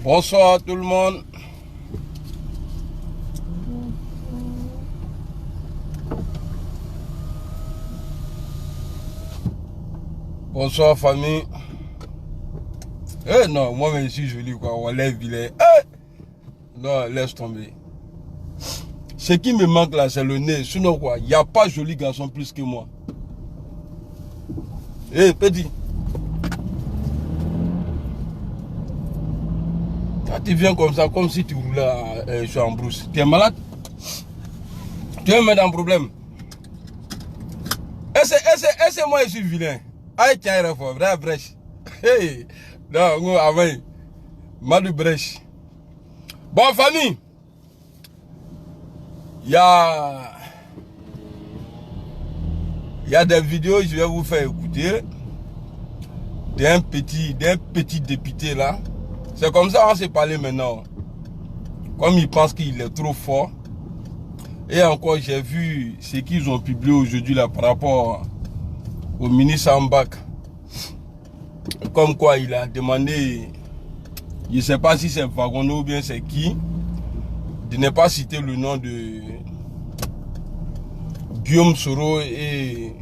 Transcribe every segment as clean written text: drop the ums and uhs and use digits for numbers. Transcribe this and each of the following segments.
Bonsoir tout le monde. Bonsoir famille. Eh non, moi je suis joli quoi. On lève vilain. Non, laisse tomber. Ce qui me manque là, c'est le nez. Sinon quoi, il n'y a pas joli garçon plus que moi. Eh petit. Quand tu viens comme ça, comme si tu roulais sur un brousse. Tu es malade? Tu veux me mettre en problème? Est-ce moi je suis vilain? Aïe, tiens, il faut vrai brèche. Hey, non, avant, mal brèche. Bon, famille, il y a des vidéos, je vais vous faire écouter d'un petit député là. C'est comme ça on s'est parlé maintenant. Comme il pense qu'il est trop fort. Et encore, j'ai vu ce qu'ils ont publié aujourd'hui là par rapport au ministre Ambak. Comme quoi il a demandé, je ne sais pas si c'est Wagono ou bien c'est qui, de ne pas citer le nom de Guillaume Soro et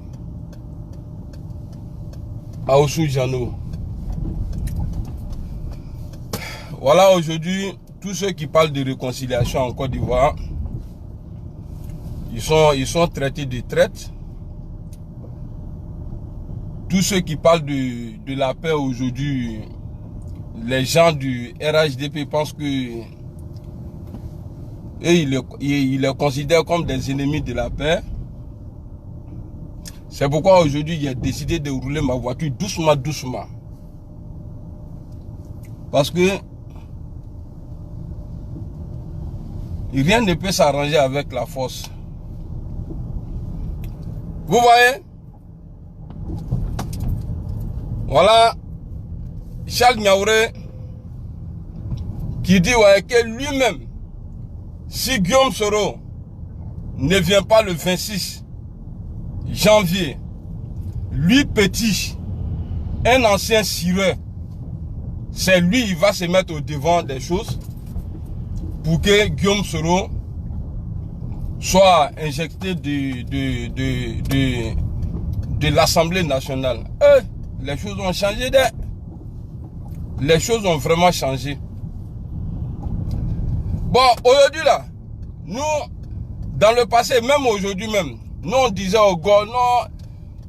Aoussou Jano. Voilà, aujourd'hui, tous ceux qui parlent de réconciliation en Côte d'Ivoire, ils sont traités de traite. Tous ceux qui parlent de la paix aujourd'hui, les gens du RHDP pensent que ils les considèrent comme des ennemis de la paix. C'est pourquoi aujourd'hui j'ai décidé de rouler ma voiture doucement. Parce que rien ne peut s'arranger avec la force. Vous voyez? Voilà Charles Niaouré qui dit ouais, que lui-même, si Guillaume Soro ne vient pas le 26 janvier, lui petit, un ancien sireur, c'est lui qui va se mettre au devant des choses pour que Guillaume Soro soit injecté de l'Assemblée nationale. Les choses ont changé. Les choses ont vraiment changé. Bon, aujourd'hui là, nous, dans le passé, même aujourd'hui même, nous on disait aux gars, non,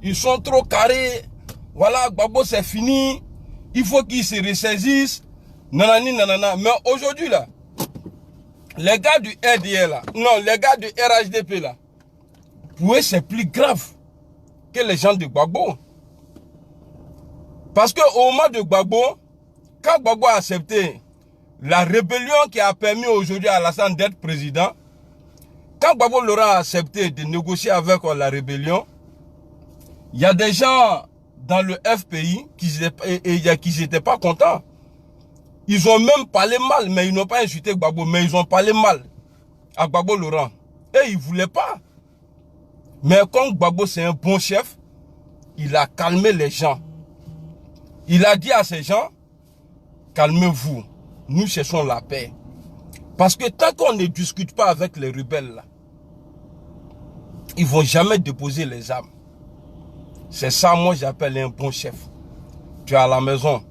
ils sont trop carrés, voilà, Gbagbo c'est fini, il faut qu'ils se ressaisissent, nanani, nanana. Mais aujourd'hui là, les gars du RDL là, non, les gars du RHDP là, pour eux c'est plus grave que les gens de Gbagbo. Parce qu'au moment de Gbagbo, quand Gbagbo a accepté la rébellion qui a permis aujourd'hui à Alassane d'être président, quand Gbagbo l'aura accepté de négocier avec la rébellion, il y a des gens dans le FPI qui n'étaient pas contents. Ils ont même parlé mal, mais ils n'ont pas insulté Gbagbo, mais ils ont parlé mal à Gbagbo Laurent. Et ils ne voulaient pas. Mais comme Gbagbo c'est un bon chef, il a calmé les gens. Il a dit à ces gens, calmez-vous, nous cherchons la paix. Parce que tant qu'on ne discute pas avec les rebelles, là, ils ne vont jamais déposer les armes. C'est ça, moi, j'appelle un bon chef. Tu es à la maison,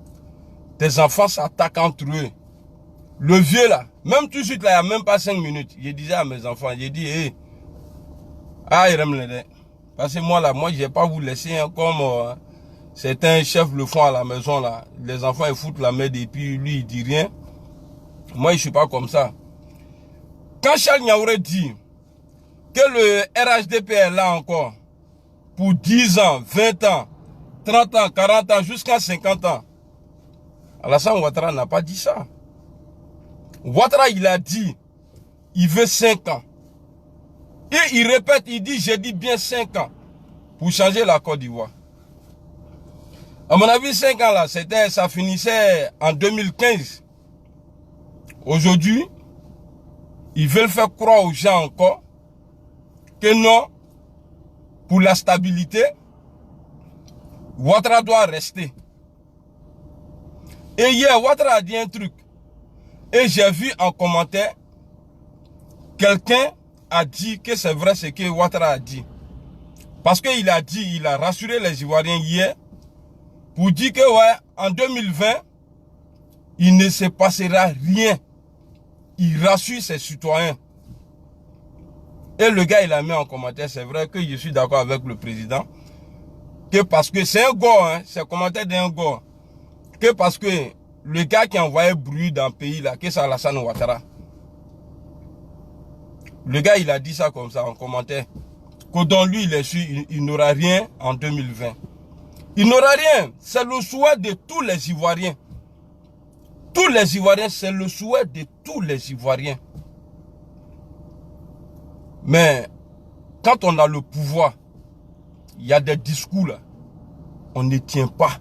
tes enfants s'attaquent entre eux. Le vieux, là, même tout de suite, là, il n'y a même pas 5 minutes, je disais à mes enfants, j'ai dit, hé, parce que moi, là, moi, je ne vais pas vous laisser hein, comme... certains chefs le font à la maison là. Les enfants ils foutent la merde et puis lui il dit rien. Moi je suis pas comme ça. Quand Charles Niaouré dit que le RHDP est là encore pour 10 ans, 20 ans, 30 ans, 40 ans, jusqu'à 50 ans, Alassane Ouattara n'a pas dit ça. Ouattara il a dit il veut 5 ans. Et il répète, il dit j'ai dit bien 5 ans pour changer la Côte d'Ivoire. À mon avis, 5 ans là, ça finissait en 2015. Aujourd'hui, ils veulent faire croire aux gens encore que non, pour la stabilité, Ouattara doit rester. Et hier, Ouattara a dit un truc. Et j'ai vu en commentaire, quelqu'un a dit que c'est vrai ce que Ouattara a dit. Parce qu'il a dit, il a rassuré les Ivoiriens hier, pour dire que ouais, en 2020, il ne se passera rien. Il rassure ses citoyens. Et le gars, il a mis en commentaire, c'est vrai que je suis d'accord avec le président, que parce que c'est un gars, hein, c'est un commentaire d'un gars, que parce que le gars qui a envoyé bruit dans le pays, là, que c'est Alassane Ouattara. Le gars, il a dit ça comme ça en commentaire, que dans lui, il est sûr, il n'aura rien en 2020. Il n'aura rien. C'est le souhait de tous les Ivoiriens. Tous les Ivoiriens, c'est le souhait de tous les Ivoiriens. Mais quand on a le pouvoir, il y a des discours là, on ne tient pas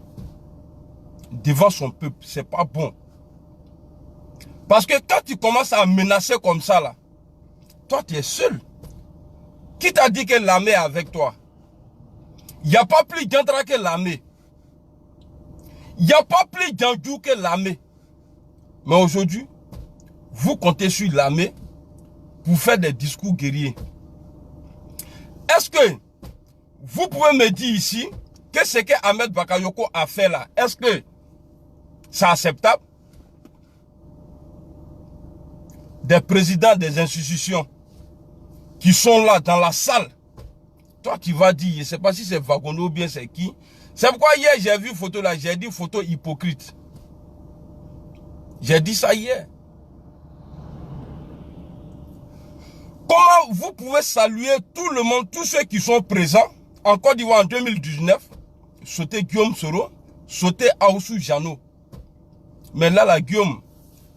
devant son peuple. C'est pas bon. Parce que quand tu commences à menacer comme ça là, toi tu es seul. Qui t'a dit que l'armée est avec toi? Il n'y a pas plus d'entra que l'armée. Il n'y a pas plus d'enjou que l'armée. Mais aujourd'hui, vous comptez sur l'armée pour faire des discours guerriers. Est-ce que vous pouvez me dire ici que ce que Ahmed Bakayoko a fait là, est-ce que c'est acceptable? Des présidents des institutions qui sont là dans la salle. Toi tu vas dire, je ne sais pas si c'est Wagono ou bien c'est qui. C'est pourquoi hier j'ai vu photo là, j'ai dit photo hypocrite. J'ai dit ça hier. Comment vous pouvez saluer tout le monde, tous ceux qui sont présents en Côte d'Ivoire en 2019, sauter Guillaume Soro, sauter Aoussou Jano. Mais là, la Guillaume,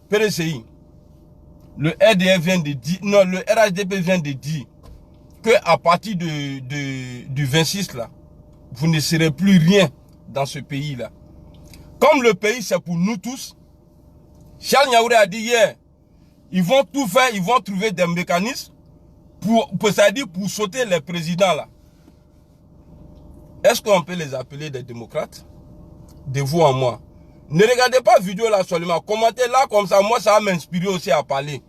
PRCI, le RDF vient de dire, non, le RHDP vient de dire que à partir du 26 là, vous ne serez plus rien dans ce pays là. Comme le pays c'est pour nous tous, Charles Niaouré a dit hier, ils vont tout faire, ils vont trouver des mécanismes pour sauter les présidents là. Est-ce qu'on peut les appeler des démocrates? De vous en moi. Ne regardez pas la vidéo là seulement, commentez là comme ça, moi ça va m'inspirer aussi à parler.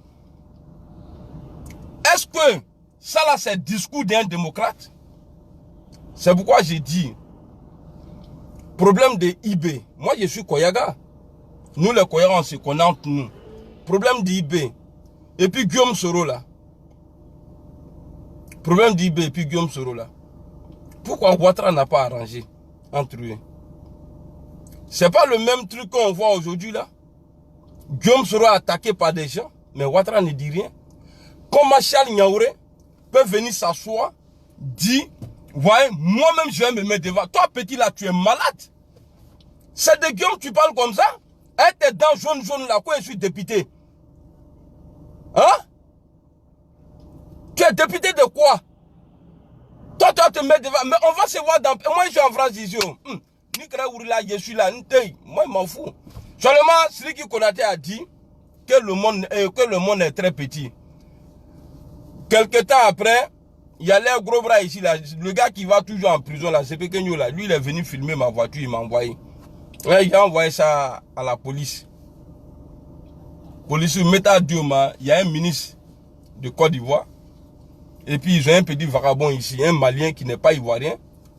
Est-ce que ça là c'est le discours d'un démocrate? C'est pourquoi j'ai dit, problème de IB, moi je suis Koyaga. Nous les Koyaga on se connaît entre nous. Problème d'IB. Et puis Guillaume Soro là. Problème d'IB et puis Guillaume Soro là. Pourquoi Ouattara n'a pas arrangé entre eux? C'est pas le même truc qu'on voit aujourd'hui là. Guillaume Soro attaqué par des gens, mais Ouattara ne dit rien. Comment Charles Niaouré peut venir s'asseoir, dire, ouais, moi-même je vais me mettre devant. Toi petit là, tu es malade. C'est de Guillaume tu parles comme ça? Avec tes dents jaune là, quoi je suis député? Hein? Tu es député de quoi? Toi, tu te mets devant. Mais on va se voir dans... Moi, je suis en France ici. Je suis là. Moi, je m'en fous. Seulement, celui qui Konaté a dit que le monde est très petit. Quelque temps après, il y a les gros bras ici. Là. Le gars qui va toujours en prison, là, c'est Pekenyo, là. Lui, il est venu filmer ma voiture, il m'a envoyé. Ouais, il a envoyé ça à la police. Police, Meta Dioma, il y a un ministre de Côte d'Ivoire. Et puis ils ont un petit vagabond ici, un Malien qui n'est pas ivoirien.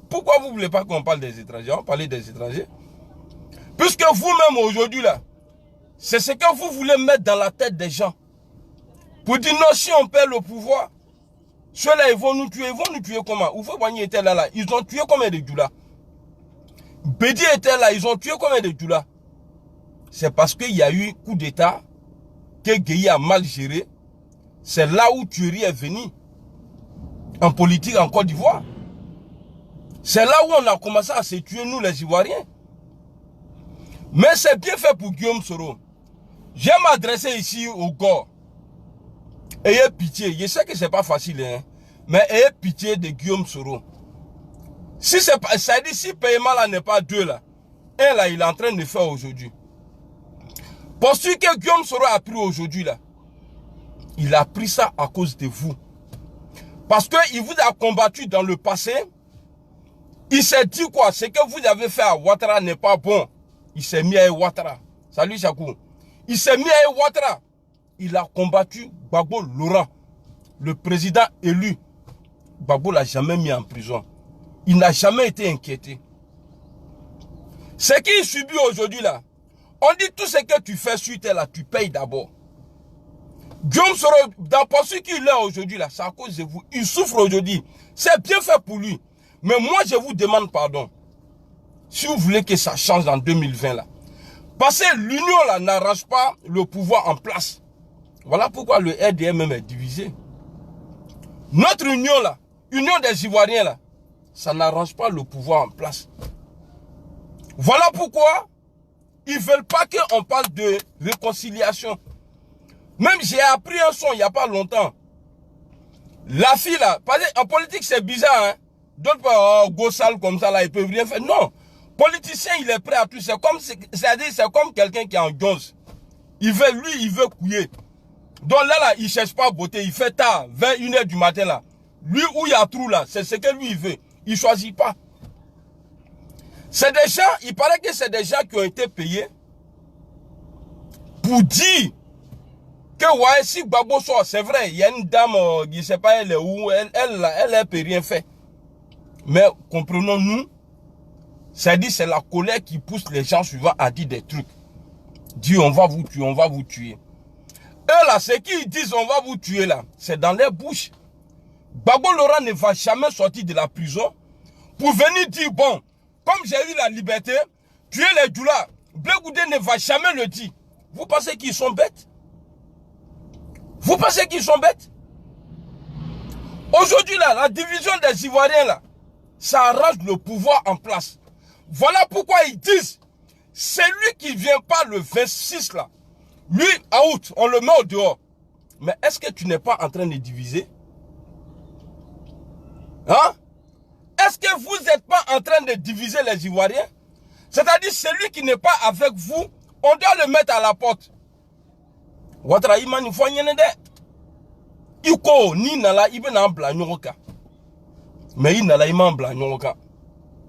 Pourquoi vous ne voulez pas qu'on parle des étrangers? On parle des étrangers. Puisque vous-même aujourd'hui là, c'est ce que vous voulez mettre dans la tête des gens. Pour dire non, si on perd le pouvoir, ceux-là ils vont nous tuer comment? Oufo Boigny était là, ils ont tué combien de Djoula? Bédi était là, ils ont tué combien de Djoula? C'est parce qu'il y a eu coup d'état que Gueye a mal géré. C'est là où tuerie est venue. En politique en Côte d'Ivoire. C'est là où on a commencé à se tuer, nous les Ivoiriens. Mais c'est bien fait pour Guillaume Soro. Je vais m'adresser ici au gars. Ayez pitié. Je sais que c'est pas facile, hein, mais ayez pitié de Guillaume Soro. Si c'est pas, ça dit si le paiement là n'est pas deux là, un là il est en train de faire aujourd'hui. Pour ce que Guillaume Soro a pris aujourd'hui là, il a pris ça à cause de vous. Parce qu'il vous a combattu dans le passé. Il s'est dit quoi? Ce que vous avez fait à Ouattara n'est pas bon. Il s'est mis à Ouattara. Salut Chakou. Il s'est mis à Ouattara. Il a combattu Gbagbo Laurent, le président élu. Gbagbo l'a jamais mis en prison. Il n'a jamais été inquiété. Ce qu'il subit aujourd'hui là, on dit tout ce que tu fais sur terre là, tu payes d'abord. Guillaume Soro, dans ce qu'il est aujourd'hui là, c'est à cause de vous. Il souffre aujourd'hui. C'est bien fait pour lui. Mais moi, je vous demande pardon. Si vous voulez que ça change en 2020 là. Parce que l'union là n'arrange pas le pouvoir en place. Voilà pourquoi le RDM est divisé. Notre union là, union des Ivoiriens là, ça n'arrange pas le pouvoir en place. Voilà pourquoi ils ne veulent pas qu'on parle de réconciliation. Même j'ai appris un son il n'y a pas longtemps. La fille là, parce qu'en politique c'est bizarre, hein. D'autres go sale comme ça là, ils peuvent rien faire. Non, politicien il est prêt à tout. C'est comme quelqu'un qui est en gonze. Il veut couiller. Donc là, il ne cherche pas beauté, il fait tard, 21h du matin là. Lui où il y a trou là, c'est ce que lui il veut. Il ne choisit pas. C'est des gens, il paraît que c'est des gens qui ont été payés pour dire que ouais, si Gbagbo sort, c'est vrai, il y a une dame, je ne sais pas elle est où, elle ne peut rien faire. Mais comprenons-nous, c'est-à-dire c'est la colère qui pousse les gens suivants à dire des trucs. Dire on va vous tuer, on va vous tuer. Eux là, ce qu'ils disent on va vous tuer là, c'est dans leur bouche. Gbagbo Laurent ne va jamais sortir de la prison pour venir dire bon, comme j'ai eu la liberté, tuer les Djoula. Blé Goudé ne va jamais le dire. Vous pensez qu'ils sont bêtes? Vous pensez qu'ils sont bêtes? Aujourd'hui là, la division des Ivoiriens là, ça arrange le pouvoir en place. Voilà pourquoi ils disent, c'est lui qui ne vient pas le 26 là. Lui, out, on le met au dehors. Mais est-ce que tu n'es pas en train de diviser? Hein? Est-ce que vous n'êtes pas en train de diviser les Ivoiriens? C'est-à-dire, celui qui n'est pas avec vous, on doit le mettre à la porte. Ouattara, il m'a dit, Iko, ni nala, il va en blanyoka. Mais il nala, il m'a en blanyoka.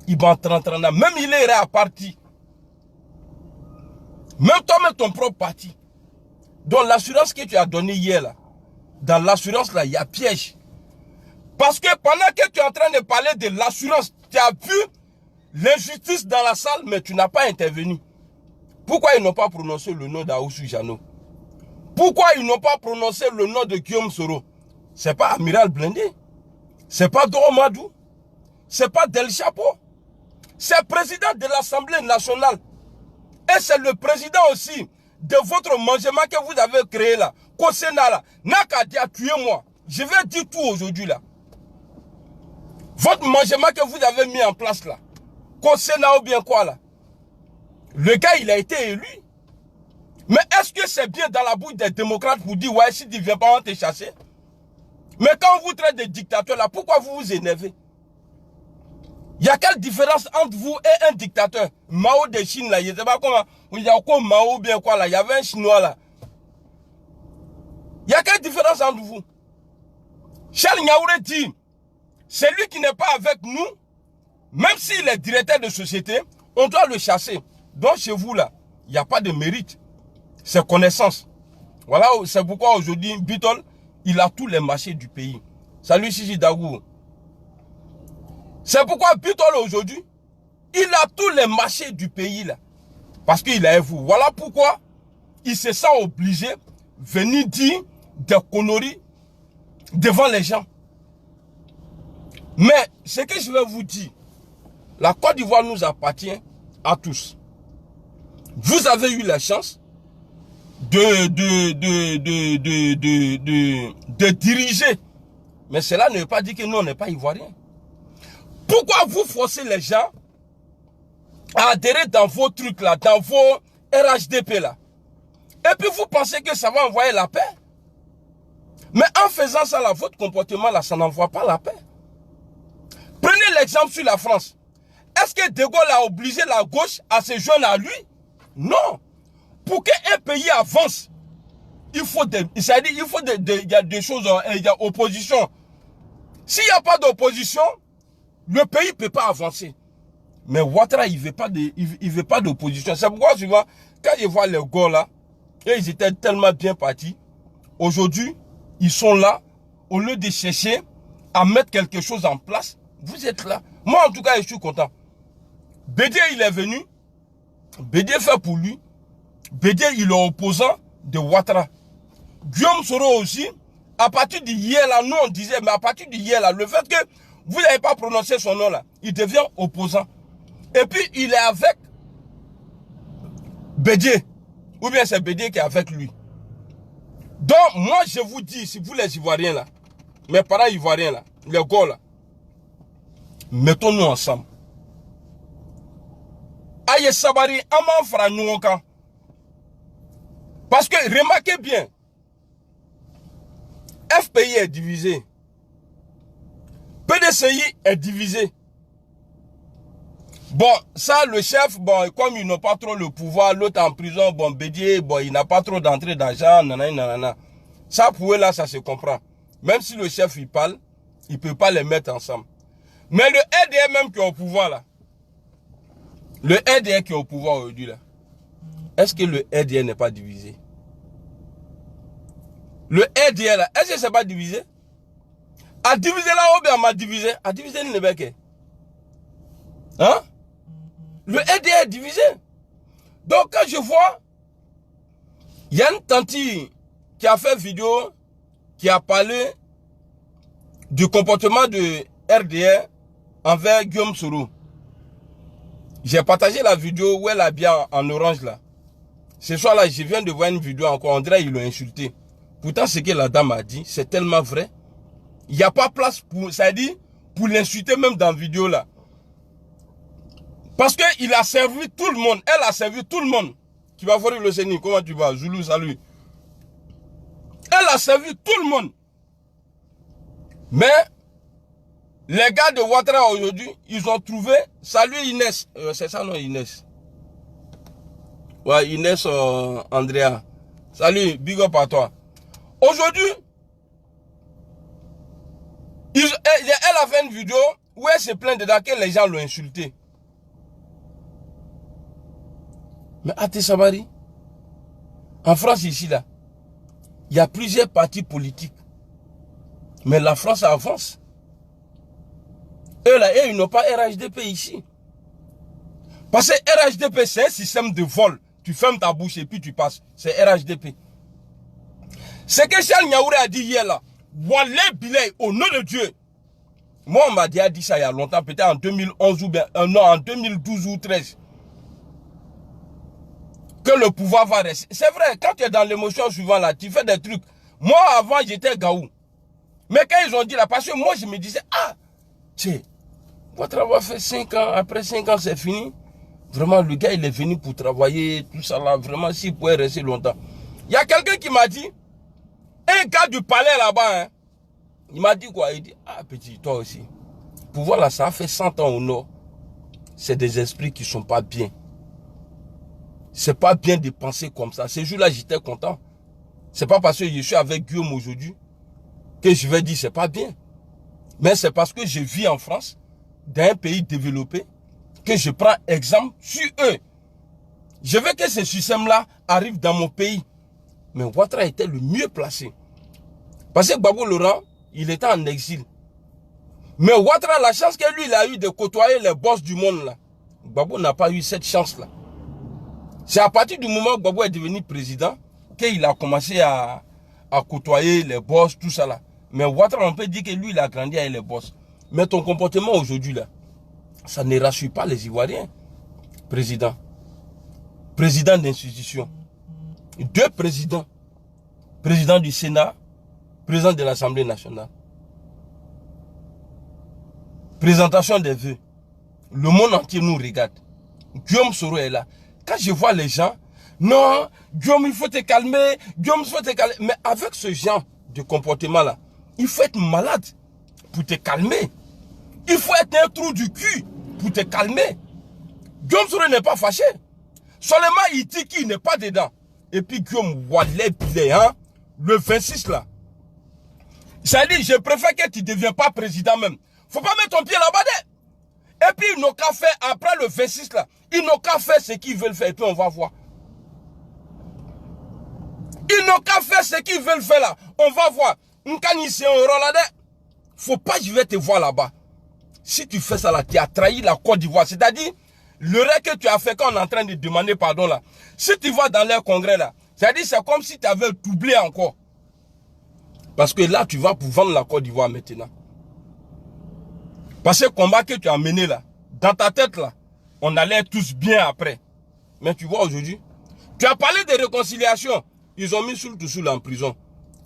Il va en 30 ans. Même il est à parti. Même toi-même ton propre parti. Donc l'assurance que tu as donnée hier là, dans l'assurance là, il y a piège. Parce que pendant que tu es en train de parler de l'assurance, tu as vu l'injustice dans la salle, mais tu n'as pas intervenu. Pourquoi ils n'ont pas prononcé le nom d'Aoussou Jano? Pourquoi ils n'ont pas prononcé le nom de Guillaume Soro? C'est pas Amiral Blindé. C'est pas Doro Madou. C'est pas Del Chapo. C'est le président de l'Assemblée nationale. Et c'est le président aussi de votre mangement que vous avez créé là. Qu'au Sénat là. N'a qu'à dire tuez-moi. Je vais dire tout aujourd'hui là. Votre mangement que vous avez mis en place là. Qu'au Sénat ou bien quoi là. Le gars il a été élu. Mais est-ce que c'est bien dans la bouche des démocrates pour dire ouais si tu ne viens pas on te chasser? Mais quand on vous traite de dictateur là, pourquoi vous vous énervez? Il y a quelle différence entre vous et un dictateur? Mao de Chine là, je ne sais pas comment, il y a quoi Mao ou bien quoi là, il y avait un Chinois là. Il y a quelle différence entre vous? Charles Niaouré dit, celui qui n'est pas avec nous, même s'il est directeur de société, on doit le chasser. Donc chez vous là, il n'y a pas de mérite. C'est connaissance. Voilà, c'est pourquoi aujourd'hui, Bitol, il a tous les marchés du pays. Salut Chichi Dagou. C'est pourquoi Bitol aujourd'hui, il a tous les marchés du pays là. Parce qu'il est vous. Voilà pourquoi il se sent obligé de venir dire des conneries devant les gens. Mais ce que je vais vous dire, la Côte d'Ivoire nous appartient à tous. Vous avez eu la chance de diriger. Mais cela ne veut pas dire que nous, on n'est pas ivoiriens. Pourquoi vous forcez les gens à adhérer dans vos trucs là, dans vos RHDP là? Et puis vous pensez que ça va envoyer la paix? Mais en faisant ça là, votre comportement là, ça n'envoie pas la paix. Prenez l'exemple sur la France. Est-ce que De Gaulle a obligé la gauche à se joindre à lui? Non. Pour qu'un pays avance, il faut des choses, il y a opposition. S'il n'y a pas d'opposition, le pays ne peut pas avancer. Mais Ouattara, il ne veut pas d'opposition. C'est pourquoi souvent, quand je vois les gars là, Et ils étaient tellement bien partis. Aujourd'hui, ils sont là. Au lieu de chercher à mettre quelque chose en place, vous êtes là. Moi, en tout cas, je suis content. Bédé, il est venu. Bédé fait pour lui. Bédé, il est opposant de Ouattara. Guillaume Soro aussi. À partir d'hier, là, nous, on disait, mais à partir d'hier, là, le fait que vous n'avez pas prononcé son nom, là, il devient opposant. Et puis, il est avec Bédé. Ou bien c'est Bédé qui est avec lui. Donc, moi, je vous dis, si vous les Ivoiriens, là, mes parents Ivoiriens, là, les gars, là, mettons-nous ensemble. Aïe Sabari, Aman Fra Nouonkan. Parce que, remarquez bien, FPI est divisé. PDCI est divisé. Bon, ça, le chef, bon, comme ils n'ont pas trop le pouvoir, l'autre en prison, bon, Bédié, bon, il n'a pas trop d'entrée d'argent, nanana. Ça, pour eux, là, ça se comprend. Même si le chef, il parle, il ne peut pas les mettre ensemble. Mais le RDR même qui est au pouvoir, là, le RDR qui est au pouvoir aujourd'hui, là, est-ce que le RDR n'est pas divisé? Le RDR, là, est-ce que c'est pas divisé? A divisé là, ou bien m'a divisé? A divisé le Nebeke. Hein? Le RDR est divisé. Donc, quand je vois, il y a une tante qui a fait vidéo, qui a parlé du comportement de RDR envers Guillaume Soro. J'ai partagé la vidéo où elle a bien en orange là. Ce soir là, je viens de voir une vidéo encore, on dirait qu'ils l'ont insulté. Pourtant, ce que la dame a dit, c'est tellement vrai. Il n'y a pas place pour, ça dit, pour l'insulter même dans la vidéo là. Parce qu'il a servi tout le monde. Elle a servi tout le monde. Tu vas voir le Séni. Comment tu vas? Zoulou, salut. Elle a servi tout le monde. Mais, les gars de Ouattara aujourd'hui, ils ont trouvé... Salut Inès. C'est ça non Inès? Ouais, Inès Andrea. Salut, big up à toi. Aujourd'hui, elle a fait une vidéo où elle se plaint dedans que les gens l'ont insulté. Mais à Tessabari, en France ici là, il y a plusieurs partis politiques. Mais la France avance. Eux là, ils n'ont pas RHDP ici. Parce que RHDP, c'est un système de vol. Tu fermes ta bouche et puis tu passes. C'est RHDP. Ce que Charles Niaouré a dit hier là, Walé Bilay, au nom de Dieu. Moi, on m'a déjà dit ça il y a longtemps, peut-être en 2011 ou bien, non, en 2012 ou 13. Que le pouvoir va rester. C'est vrai, quand tu es dans l'émotion souvent là, tu fais des trucs. Moi, avant, j'étais gaou. Mais quand ils ont dit là, parce que moi, je me disais, ah, tiens, votre travail fait 5 ans, après 5 ans, c'est fini. Vraiment, le gars, il est venu pour travailler, tout ça là, vraiment, s'il pouvait rester longtemps. Il y a quelqu'un qui m'a dit, un gars du palais là-bas, hein, il m'a dit quoi? Il dit, ah, petit, toi aussi. Pouvoir là, ça a fait 100 ans au nord. C'est des esprits qui sont pas bien. C'est pas bien de penser comme ça. Ces jours-là, j'étais content. C'est pas parce que je suis avec Guillaume aujourd'hui que je vais dire c'est pas bien. Mais c'est parce que je vis en France, dans un pays développé, que je prends exemple sur eux. Je veux que ce système-là arrive dans mon pays. Mais Ouattara était le mieux placé. Parce que Gbagbo Laurent, il était en exil. Mais Ouattara, la chance que lui, il a eu de côtoyer les boss du monde là. Gbagbo n'a pas eu cette chance-là. C'est à partir du moment où Gbagbo est devenu président qu'il a commencé à côtoyer les boss, tout ça là. Mais Ouattara, on peut dire que lui, il a grandi avec les boss. Mais ton comportement aujourd'hui là, ça ne rassure pas les Ivoiriens. Président. Président d'institution. 2 présidents. Président du Sénat, président de l'Assemblée nationale. Présentation des vœux. Le monde entier nous regarde. Guillaume Soro est là. Quand je vois les gens, non, Guillaume, il faut te calmer, Guillaume, il faut te calmer. Mais avec ce genre de comportement-là, il faut être malade pour te calmer. Il faut être un trou du cul pour te calmer. Guillaume Soro n'est pas fâché. Seulement, il dit qu'il n'est pas dedans. Et puis, Guillaume, Walé Bilé, hein, le 26 là. Ça dit, je préfère que tu ne deviens pas président même. Faut pas mettre ton pied là-bas. Et puis, ils n'ont qu'à faire, après le 26 là, ils n'ont qu'à faire ce qu'ils veulent faire. Et puis, on va voir. Ils n'ont qu'à faire ce qu'ils veulent faire là. On va voir. Nkani c'est un Rolandais. Faut pas que je vais te voir là-bas. Si tu fais ça là, tu as trahi la Côte d'Ivoire. C'est-à-dire, le rêve que tu as fait quand on est en train de demander pardon là. Si tu vas dans leur congrès là, c'est-à-dire c'est comme si tu avais doublé encore. Parce que là, tu vas pour vendre la Côte d'Ivoire maintenant. Parce que le combat que tu as mené là, dans ta tête là, on allait tous bien après. Mais tu vois aujourd'hui, tu as parlé de réconciliation. Ils ont mis Soul Toussoul en prison.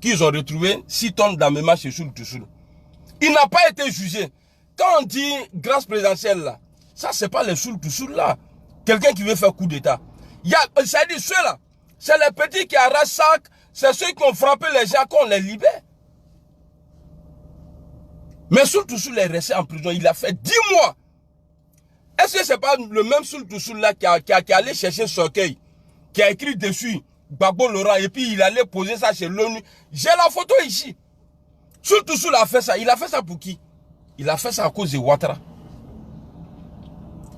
Qu'ils ont retrouvé 6 tonnes d'amema chez Soul Toussoul. Il n'a pas été jugé. Quand on dit grâce présidentielle là, ça c'est pas les Soul Toussoul là. Quelqu'un qui veut faire coup d'état. Ça dit ceux-là, c'est les petits qui arrachent sac, c'est ceux qui ont frappé les gens qu'on les libère. Mais Soul Toussoul est resté en prison, il a fait 10 mois. Est-ce que c'est pas le même Soul Toussoul là qui est allé chercher Sokeil, qui a écrit dessus Gbagbo Laurent et puis il allait poser ça chez l'ONU. J'ai la photo ici. Soul Toussoul a fait ça. Il a fait ça pour qui? Il a fait ça à cause de Ouattara.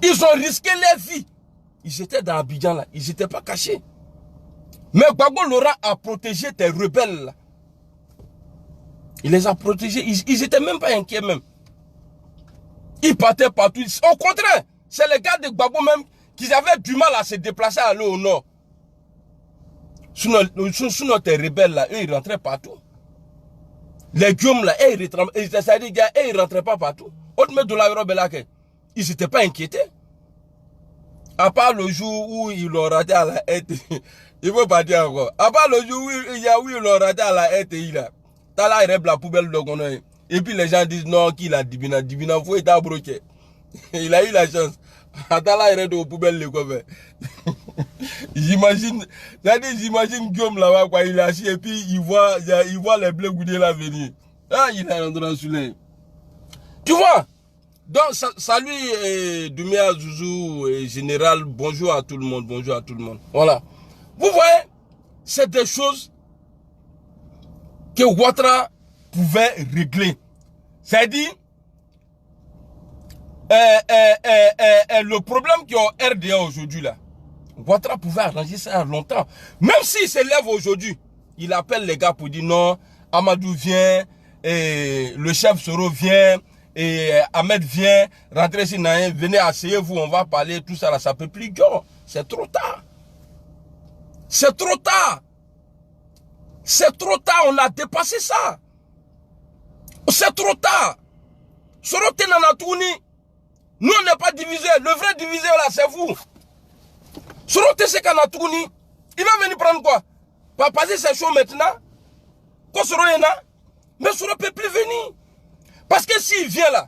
Ils ont risqué leur vie. Ils étaient dans Abidjan là. Ils n'étaient pas cachés. Mais Gbagbo Laurent a protégé tes rebelles là. Il les a protégés. Ils n'étaient même pas inquiets même. Ils partaient partout. Au contraire, c'est les gars de Gbagbo même qui avaient du mal à se déplacer à aller au nord. Sous notre rebelle là, eux ils rentraient partout. Les Guillaume là, ils rentraient pas partout. Autrement de la robe là, ils n'étaient pas inquiétés. À part le jour où ils l'ont raté à la RTI. Il ne faut pas dire encore. À part le jour où ils l'ont raté à la RTI là. T'as là, il rêve la poubelle de Gonoï. Et puis les gens disent non, qu'il a Dibina. Dibina, faut être abroqué. Il a eu la chance. Attends là, il rêve de poubelle le copain. J'imagine, j'imagine Guillaume là-bas, quoi, il est assis et puis il voit les bleus goudés là venir. Ah, il est rentré dans le soleil. Tu vois? Donc, salut Doumia Zouzou et Général, bonjour à tout le monde, bonjour à tout le monde. Voilà. Vous voyez, c'est des choses que Ouattara pouvait régler. C'est-à-dire, le problème qu'il y a au RDA aujourd'hui là, Ouattara pouvait arranger ça longtemps. Même s'il se lève aujourd'hui, il appelle les gars pour dire non, Amadou vient, et le chef Soro vient, et Ahmed vient, rentrez ici, venez, asseyez-vous, on va parler, tout ça là, ça peut plus. C'est trop tard. C'est trop tard. C'est trop tard, on a dépassé ça. C'est trop tard. Soro Tenanatouni, nous on n'est pas divisés. Le vrai divisé là, c'est vous. Soro Tenanatouni, il va venir prendre quoi? Pas passer ses choses maintenant? Quand Soro est là, mais Soro ne peut plus venir. Parce que s'il vient là,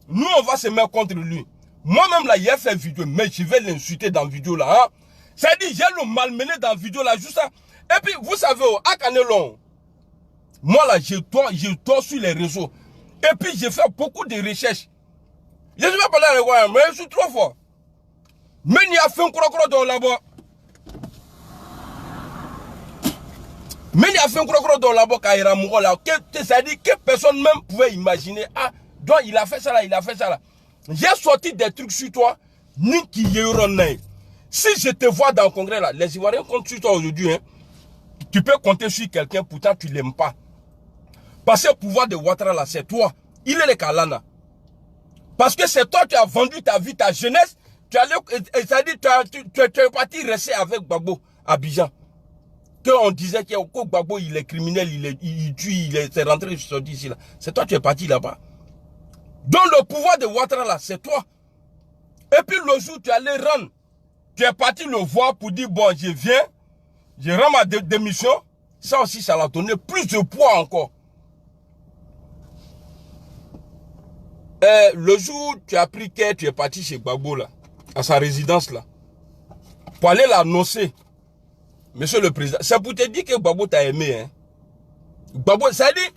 nous on va se mettre contre lui. Moi-même là, il a fait vidéo, mais je vais l'insulter dans la vidéo là. Hein? C'est-à-dire, j'ai le malmené dans la vidéo là, juste ça. Et puis, vous savez, à Canelon, moi là, je dors sur les réseaux. Et puis, j'ai fait beaucoup de recherches. Je ne vais pas parler avec moi, mais je suis trop fort. Mais il y a fait un crocro dans là-bas. Mais il y a fait un crocro dans là-bas quand il a mouru là. C'est-à-dire que personne même pouvait imaginer. Ah, donc il a fait ça là, il a fait ça là. J'ai sorti des trucs sur toi, ni qui y ait. Si je te vois dans le congrès là, les Ivoiriens comptent sur toi aujourd'hui, hein. Tu peux compter sur quelqu'un, pourtant tu ne l'aimes pas. Parce que le pouvoir de Ouattara là, c'est toi. Il est le Kalana. Parce que c'est toi qui as vendu ta vie, ta jeunesse. C'est-à-dire tu es parti rester avec Gbagbo à Abidjan. On disait que Gbagbo il est criminel, il tue, il est rentré, il est sorti ici là. C'est toi qui es parti là-bas. Donc le pouvoir de Ouattara là, c'est toi. Et puis le jour tu allais rendre, tu es parti le voir pour dire bon je viens. Je rends ma démission, ça aussi, ça l'a donné plus de poids encore. Le jour où tu as pris que tu es parti chez Gbagbo là, à sa résidence là, pour aller l'annoncer, monsieur le président, c'est pour te dire que Gbagbo t'a aimé. Hein. Gbagbo, ça dit,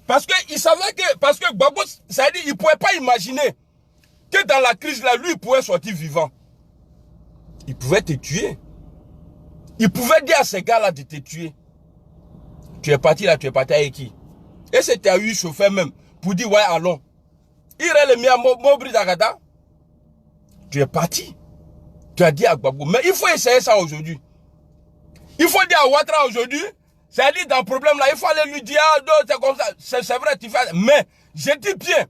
parce qu'il savait que, parce que Gbagbo, ça dit, il ne pouvait pas imaginer que dans la crise là, lui, il pouvait sortir vivant. Il pouvait te tuer. Il pouvait dire à ces gars-là de te tuer. Tu es parti là, tu es parti avec qui? Et c'était à lui chauffeur même, pour dire, ouais, allons. Il est le mien, Mobri Dagada. Tu es parti. Tu as dit à Gbagbo. Mais il faut essayer ça aujourd'hui. Il faut dire à Ouattara aujourd'hui, C'est-à-dire, dans le problème là, il faut aller lui dire, ah, non, c'est comme ça. C'est vrai, tu fais. Mais, je dis bien,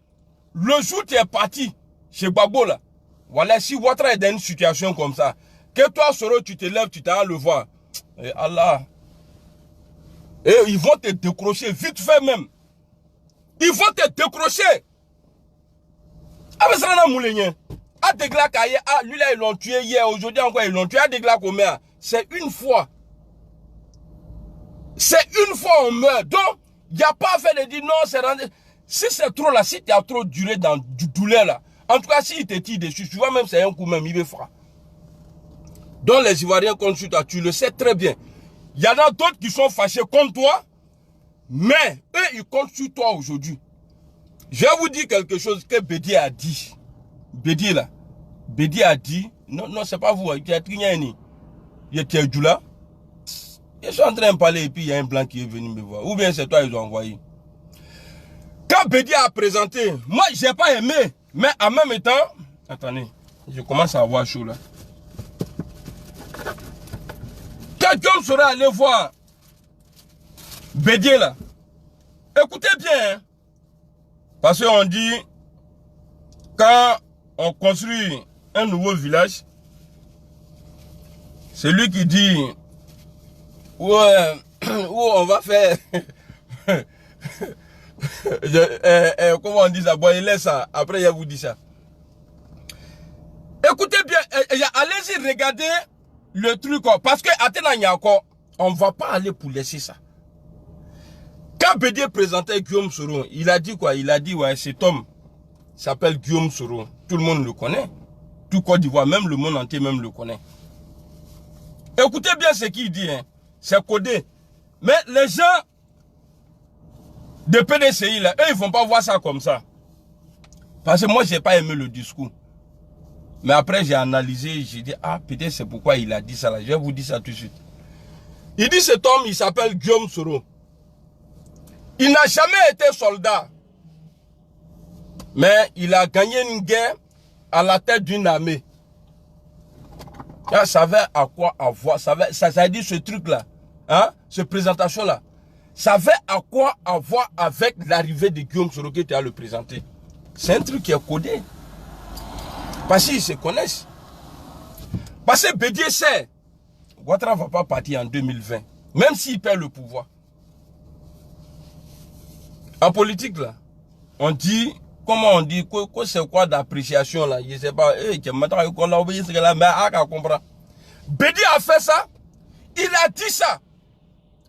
le jour où tu es parti chez Gbagbo là, voilà, si Ouattara est dans une situation comme ça, que toi, Soro, tu te lèves, tu t'as le voir. Et Allah. Et ils vont te décrocher, vite fait même. Ils vont te décrocher. Ah, mais ça n'a pas moulé. Ah, Degla Kaye, ah, lui là, ils l'ont tué hier, aujourd'hui encore, ils l'ont tué. Ah, Degla Komer, c'est une fois. C'est une fois on meurt. Donc, il n'y a pas à faire de dire non, c'est rendu. Si c'est trop là, si tu as trop duré dans du douleur là, en tout cas, s'il te tire dessus, tu vois même, c'est un coup même, il va faire. Donc, les Ivoiriens contre toi, tu le sais très bien. Il y en a d'autres qui sont fâchés contre toi, mais eux, ils comptent sur toi aujourd'hui. Je vais vous dire quelque chose que Bédi a dit. Bédi là. Bédi a dit, non, non, c'est pas vous, il y a Trignani. Il y a Tiadjoula. Ils sont en train de parler et puis il y a un blanc qui est venu me voir. Ou bien c'est toi, ils ont envoyé. Quand Bédi a présenté, moi, j'ai pas aimé. Mais en même temps, attendez, je commence à avoir chaud là. Quand Guillaume sera allé voir Bédi là, écoutez bien, hein, parce qu'on dit, quand on construit un nouveau village, c'est lui qui dit, où on va faire, comment on dit ça, bon, il laisse ça, après il vous dit ça. Écoutez bien, allez-y regarder le truc, parce que on ne va pas aller pour laisser ça. Quand Bédi présentait Guillaume Soro, il a dit quoi? Il a dit, ouais, cet homme s'appelle Guillaume Soro. Tout le monde le connaît. Tout Côte d'Ivoire, même le monde entier même le connaît. Écoutez bien ce qu'il dit, hein. C'est codé. Mais les gens de PDCI, là, eux, ils ne vont pas voir ça comme ça. Parce que moi, je n'ai pas aimé le discours. Mais après, j'ai analysé, j'ai dit, ah, peut-être c'est pourquoi il a dit ça là. Je vais vous dire ça tout de suite. Il dit, cet homme, il s'appelle Guillaume Soro. Il n'a jamais été soldat. Mais il a gagné une guerre à la tête d'une armée. Il savait à quoi avoir. Ça veut dire ce truc-là, hein, cette présentation-là. Savait à quoi avoir avec l'arrivée de Guillaume Soro qui était à le présenter. C'est un truc qui est codé. Parce qu'ils se connaissent. Parce que Bédié sait, Ouattara ne va pas partir en 2020. Même s'il perd le pouvoir. En politique, là, on dit, comment on dit, c'est quoi d'appréciation, là, je ne sais pas, Bédi a fait ça, il a dit ça,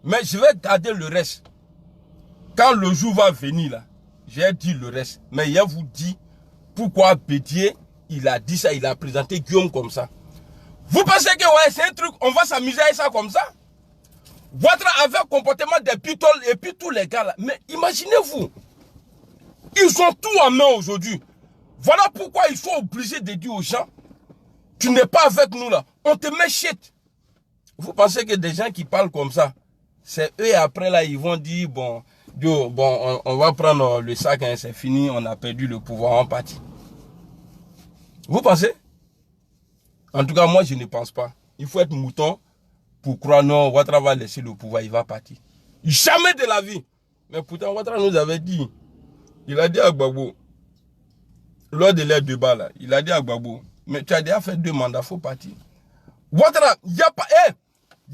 mais je vais garder le reste. Quand le jour va venir, là, j'ai dit le reste, mais je vous dis pourquoi Bédié, il a dit ça, il a présenté Guillaume comme ça. Vous pensez que ouais, c'est un truc, on va s'amuser avec ça comme ça? Ouattara avait un comportement des pitoles et puis tous les gars là. Mais imaginez-vous, ils ont tout en main aujourd'hui. Voilà pourquoi ils sont obligés de dire aux gens, tu n'es pas avec nous là, on te met shit. Vous pensez que des gens qui parlent comme ça, c'est eux et après là, ils vont dire, bon, on va prendre le sac, hein, c'est fini, on a perdu le pouvoir en partie. Vous pensez? En tout cas, moi je ne pense pas. Il faut être mouton pour croire non, Ouattara va laisser le pouvoir, il va partir. Jamais de la vie. Mais pourtant, Ouattara nous avait dit, il a dit à Gbagbo, lors de l'air débat là, il a dit à Gbagbo, mais tu as déjà fait 2 mandats, il faut partir. Ouattara, il n'y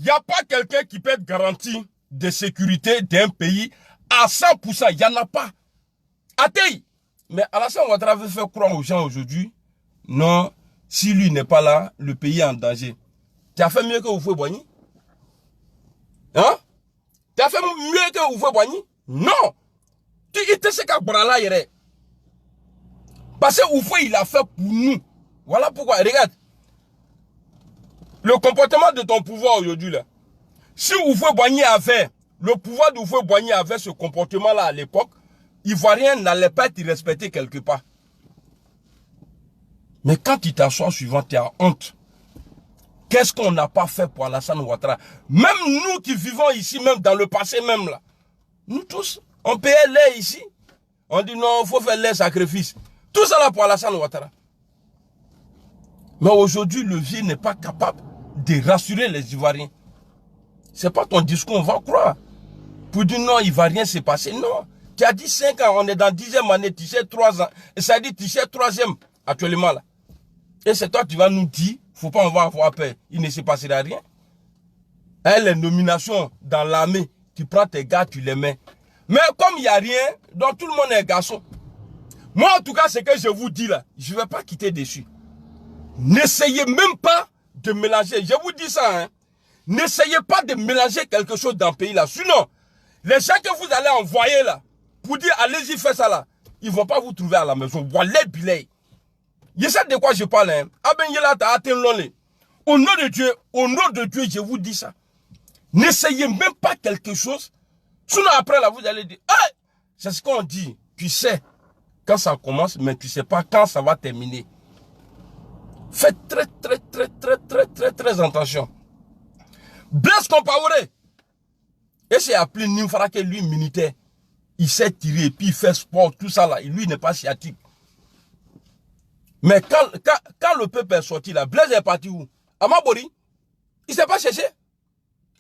a pas quelqu'un qui peut être garanti de sécurité d'un pays à 100%, il n'y en a pas. Attends, mais Alassane Ouattara veut faire croire aux gens aujourd'hui, non, si lui n'est pas là, le pays est en danger. Tu as fait mieux que Houphouët-Boigny? Hein? Tu as fait mieux que Houphouët-Boigny? Non! Il te sait qu'à Brala, il est. Parce que Houphouët, il a fait pour nous. Voilà pourquoi. Regarde. Le comportement de ton pouvoir aujourd'hui, là. Si Houphouët-Boigny avait, le pouvoir d'Houphouët-Boigny avait ce comportement-là à l'époque, Ivoirien n'allait pas être respecté quelque part. Mais quand tu t'assois suivant, tu as honte. Qu'est-ce qu'on n'a pas fait pour Alassane Ouattara? Même nous qui vivons ici, même dans le passé même là. Nous tous, on payait l'air ici. On dit non, il faut faire les sacrifices. Tout ça là pour Alassane Ouattara. Mais aujourd'hui, le vieux n'est pas capable de rassurer les Ivoiriens. C'est pas ton discours, on va croire. pour dire non, il ne va rien se passer. Non. Tu as dit 5 ans, on est dans 10e année, tu sais 3 ans. Et ça dit tu sais 3e actuellement là. Et c'est toi qui vas nous dire, il ne faut pas avoir peur, il ne se passera rien. Hein, les nominations dans l'armée, tu prends tes gars, tu les mets. Mais comme il n'y a rien, donc tout le monde est garçon. Moi en tout cas, ce que je vous dis là, je ne vais pas quitter dessus. N'essayez même pas de mélanger, je vous dis ça, hein. N'essayez pas de mélanger quelque chose dans le pays là. Sinon, les gens que vous allez envoyer là, pour dire allez-y, faites ça là, ils ne vont pas vous trouver à la maison. Voilà, billet. Je sais de quoi je parle. Hein. Au nom de Dieu, je vous dis ça. N'essayez même pas quelque chose. Sinon après là, vous allez dire, hey! C'est ce qu'on dit. Tu sais quand ça commence, mais tu ne sais pas quand ça va terminer. Faites très attention. Blaise Compaoré. Et c'est appelé Nimfarake, lui, militaire. Il s'est tiré, puis il fait sport, tout ça là. Lui, il n'est pas sciatique. Mais quand le peuple est sorti là, Blaise est parti où? À Mabori. Il ne s'est pas cherché.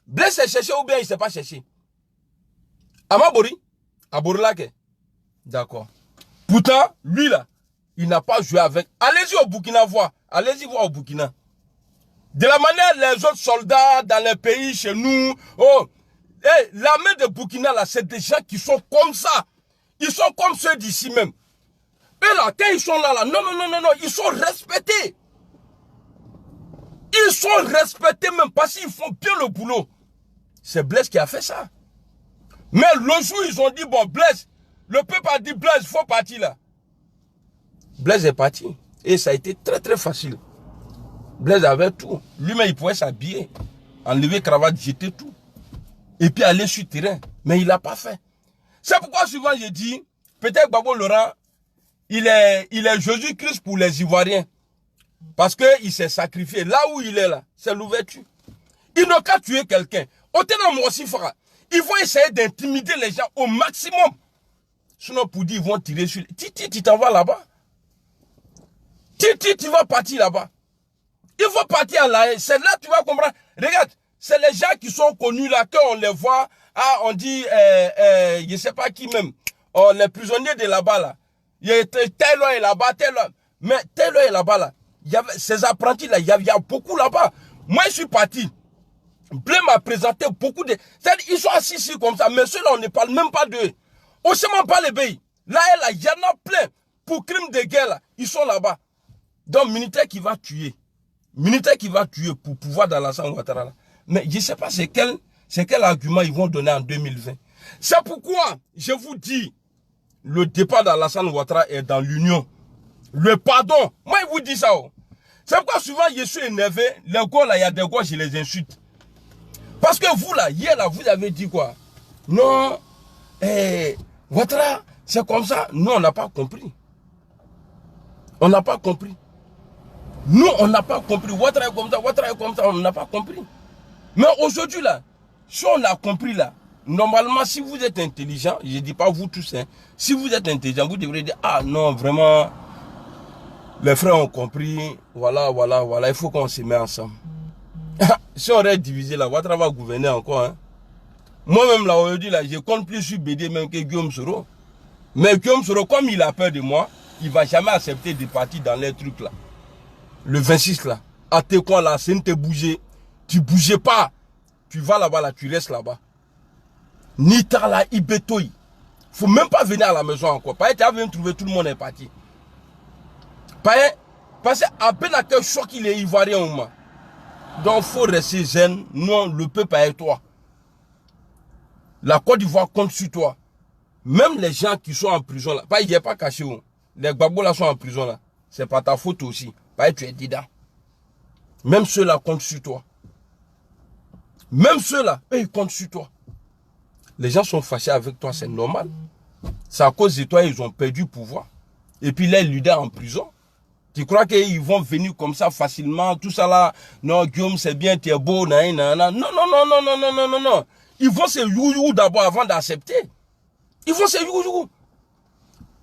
Blaise s'est cherché ou bien il ne s'est pas cherché? À Mabori. À Borilake. D'accord. Pourtant, lui là, il n'a pas joué avec. Allez-y au Burkina voir. Allez-y voir au Burkina. De la manière les autres soldats dans les pays chez nous. Oh, hey, l'armée de Burkina là, c'est des gens qui sont comme ça. Ils sont comme ceux d'ici même. Et là, quand ils sont là, non, ils sont respectés. Ils sont respectés même parce qu'ils font bien le boulot. C'est Blaise qui a fait ça. Mais le jour, ils ont dit, bon, Blaise, le peuple a dit, Blaise, il faut partir là. Blaise est parti. Et ça a été très facile. Blaise avait tout. Lui-même, il pouvait s'habiller, enlever cravate, jeter tout. Et puis aller sur le terrain. Mais il n'a pas fait. C'est pourquoi souvent je dis, peut-être Gbagbo Laurent, il est Jésus-Christ pour les Ivoiriens. Parce qu'il s'est sacrifié. Là où il est là, c'est l'ouverture. Il n'a qu'à tuer quelqu'un. Ils vont essayer d'intimider les gens au maximum. Sinon, pour dire, ils vont tirer sur... Titi, tu t'en vas là-bas. Titi, tu vas partir là-bas. Il faut partir à la haie. C'est là que tu vas comprendre. Regarde, c'est les gens qui sont connus là, qu'on les voit. Ah, on dit, je ne sais pas qui même. Oh, les prisonniers de là-bas là. Il y a tel est là-bas, tel. Mais tel est là-bas là. Il y avait ces apprentis là, il y a beaucoup là-bas. Moi, je suis parti. Blé m'a présenté beaucoup de... C'est-à-dire, ils sont assis ici comme ça, mais ceux-là, on ne parle même pas d'eux. On ne sait même pas les pays. Là, il y en a plein. Pour crime de guerre, là, ils sont là-bas. Donc, militaire qui va tuer. Militaire qui va tuer pour pouvoir dans l'Alassane Ouattara. Mais je ne sais pas c'est quel argument ils vont donner en 2020. C'est pourquoi, je vous dis, le départ d'Alassane Ouattara est dans l'union. Le pardon. Moi, je vous dis ça. Oh. C'est pourquoi souvent, je suis énervé. Les gars, là, il y a des gars, je les insulte. Parce que vous, là, hier, là, vous avez dit quoi? Non, Ouattara, c'est comme ça. Nous, on n'a pas compris. On n'a pas compris. Nous, on n'a pas compris. Ouattara est comme ça, on n'a pas compris. Mais aujourd'hui, là, si on a compris, là, normalement, si vous êtes intelligent, je ne dis pas vous tous, hein, si vous êtes intelligent, vous devrez dire, ah non, vraiment, les frères ont compris, voilà, il faut qu'on se mette ensemble. Si on aurait divisé, là, Ouattara va gouverner encore. Hein. Moi-même, là, aujourd'hui, là, je compte plus sur BD même que Guillaume Soro. Mais Guillaume Soro, comme il a peur de moi, il ne va jamais accepter de partir dans les trucs, là. Le 26, là. À tes coins, là, c'est ne te bouger. Tu ne bouges pas. Tu vas là-bas, là, tu restes là-bas. Nita, là, Ibetoy. Il ne faut même pas venir à la maison encore. Parce que tu as venu trouver, tout le monde est parti. Parce qu'à peine à quel choc il est ivoirien au moins. Donc, il faut rester zen. Non, le peuple est toi. La Côte d'Ivoire compte sur toi. Même les gens qui sont en prison là. Il n'est pas caché. Où. Les Gbagbo là sont en prison là. C'est pas ta faute aussi. Parce que tu es dedans. Même ceux-là comptent sur toi. Même ceux-là, ils comptent sur toi. Les gens sont fâchés avec toi, c'est normal. C'est à cause de toi, ils ont perdu le pouvoir. Et puis là, ils leaders en prison. Tu crois qu'ils vont venir comme ça facilement, tout ça là, non, Guillaume, c'est bien, tu es beau, non. Ils vont se you d'abord avant d'accepter. Ils vont se you.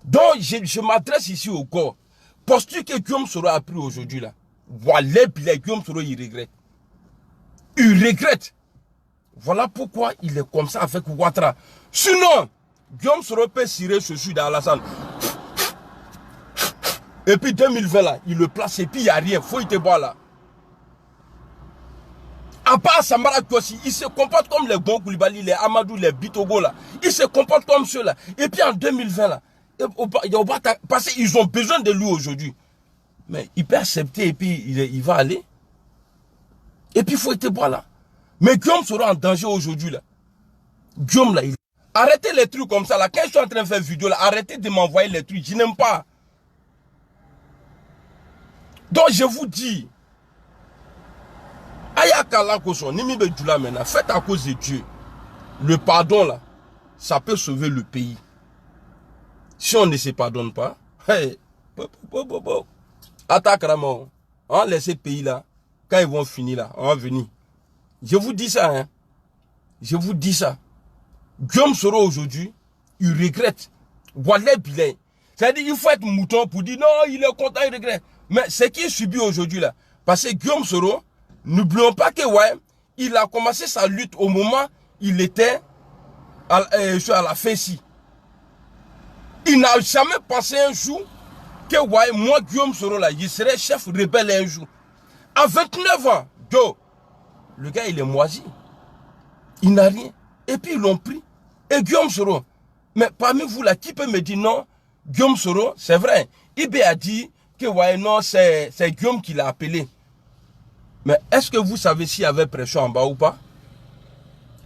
Donc, je m'adresse ici au corps. Posture que Guillaume Soro a pris aujourd'hui là. Voilà, puis là, Guillaume Soro, il regrette. Il regrette. Voilà pourquoi il est comme ça avec Ouattara. Sinon, Guillaume Soro peut cirer ceci d'Alassane. Et puis 2020 là, il le place et puis il n'y a rien. Faut y te boire là. À part Sambara Kossi, il se comporte comme les Bon Koulibaly, les Amadou, les Bitogo là. Il se comporte comme ceux-là. Et puis en 2020 là, parce qu'ils ont besoin de lui aujourd'hui. Mais il peut accepter et puis il va aller. Et puis il faut être boire là. Mais Guillaume sera en danger aujourd'hui là. Guillaume là, arrêtez les trucs comme ça là. Quand je suis en train de faire vidéo là, arrêtez de m'envoyer les trucs. Je n'aime pas. Donc je vous dis, Ayakala Koson, Nimibe Djoula maintenant, faites à cause de Dieu. Le pardon là, ça peut sauver le pays. Si on ne se pardonne pas, hey, attaque Ramon, on laisse ce pays là, quand ils vont finir là, on va venir. Je vous dis ça, hein. Je vous dis ça. Guillaume Soro aujourd'hui, il regrette. Voilà Bilay. C'est-à-dire qu'il faut être mouton pour dire non, il est content, il regrette. Mais ce qu'il subit aujourd'hui là, parce que Guillaume Soro, n'oublions pas que ouais, il a commencé sa lutte au moment où il était à la fin ci. Il n'a jamais pensé un jour que ouais, moi Guillaume Soro là, il serait chef rebelle un jour. À 29 ans, le gars il est moisi. Il n'a rien. Et puis ils l'ont pris. Et Guillaume Soro, mais parmi vous là, qui peut me dire non, Guillaume Soro, c'est vrai. Ibé a dit que ouais, non, c'est Guillaume qui l'a appelé. Mais est-ce que vous savez s'il y avait pression en bas ou pas?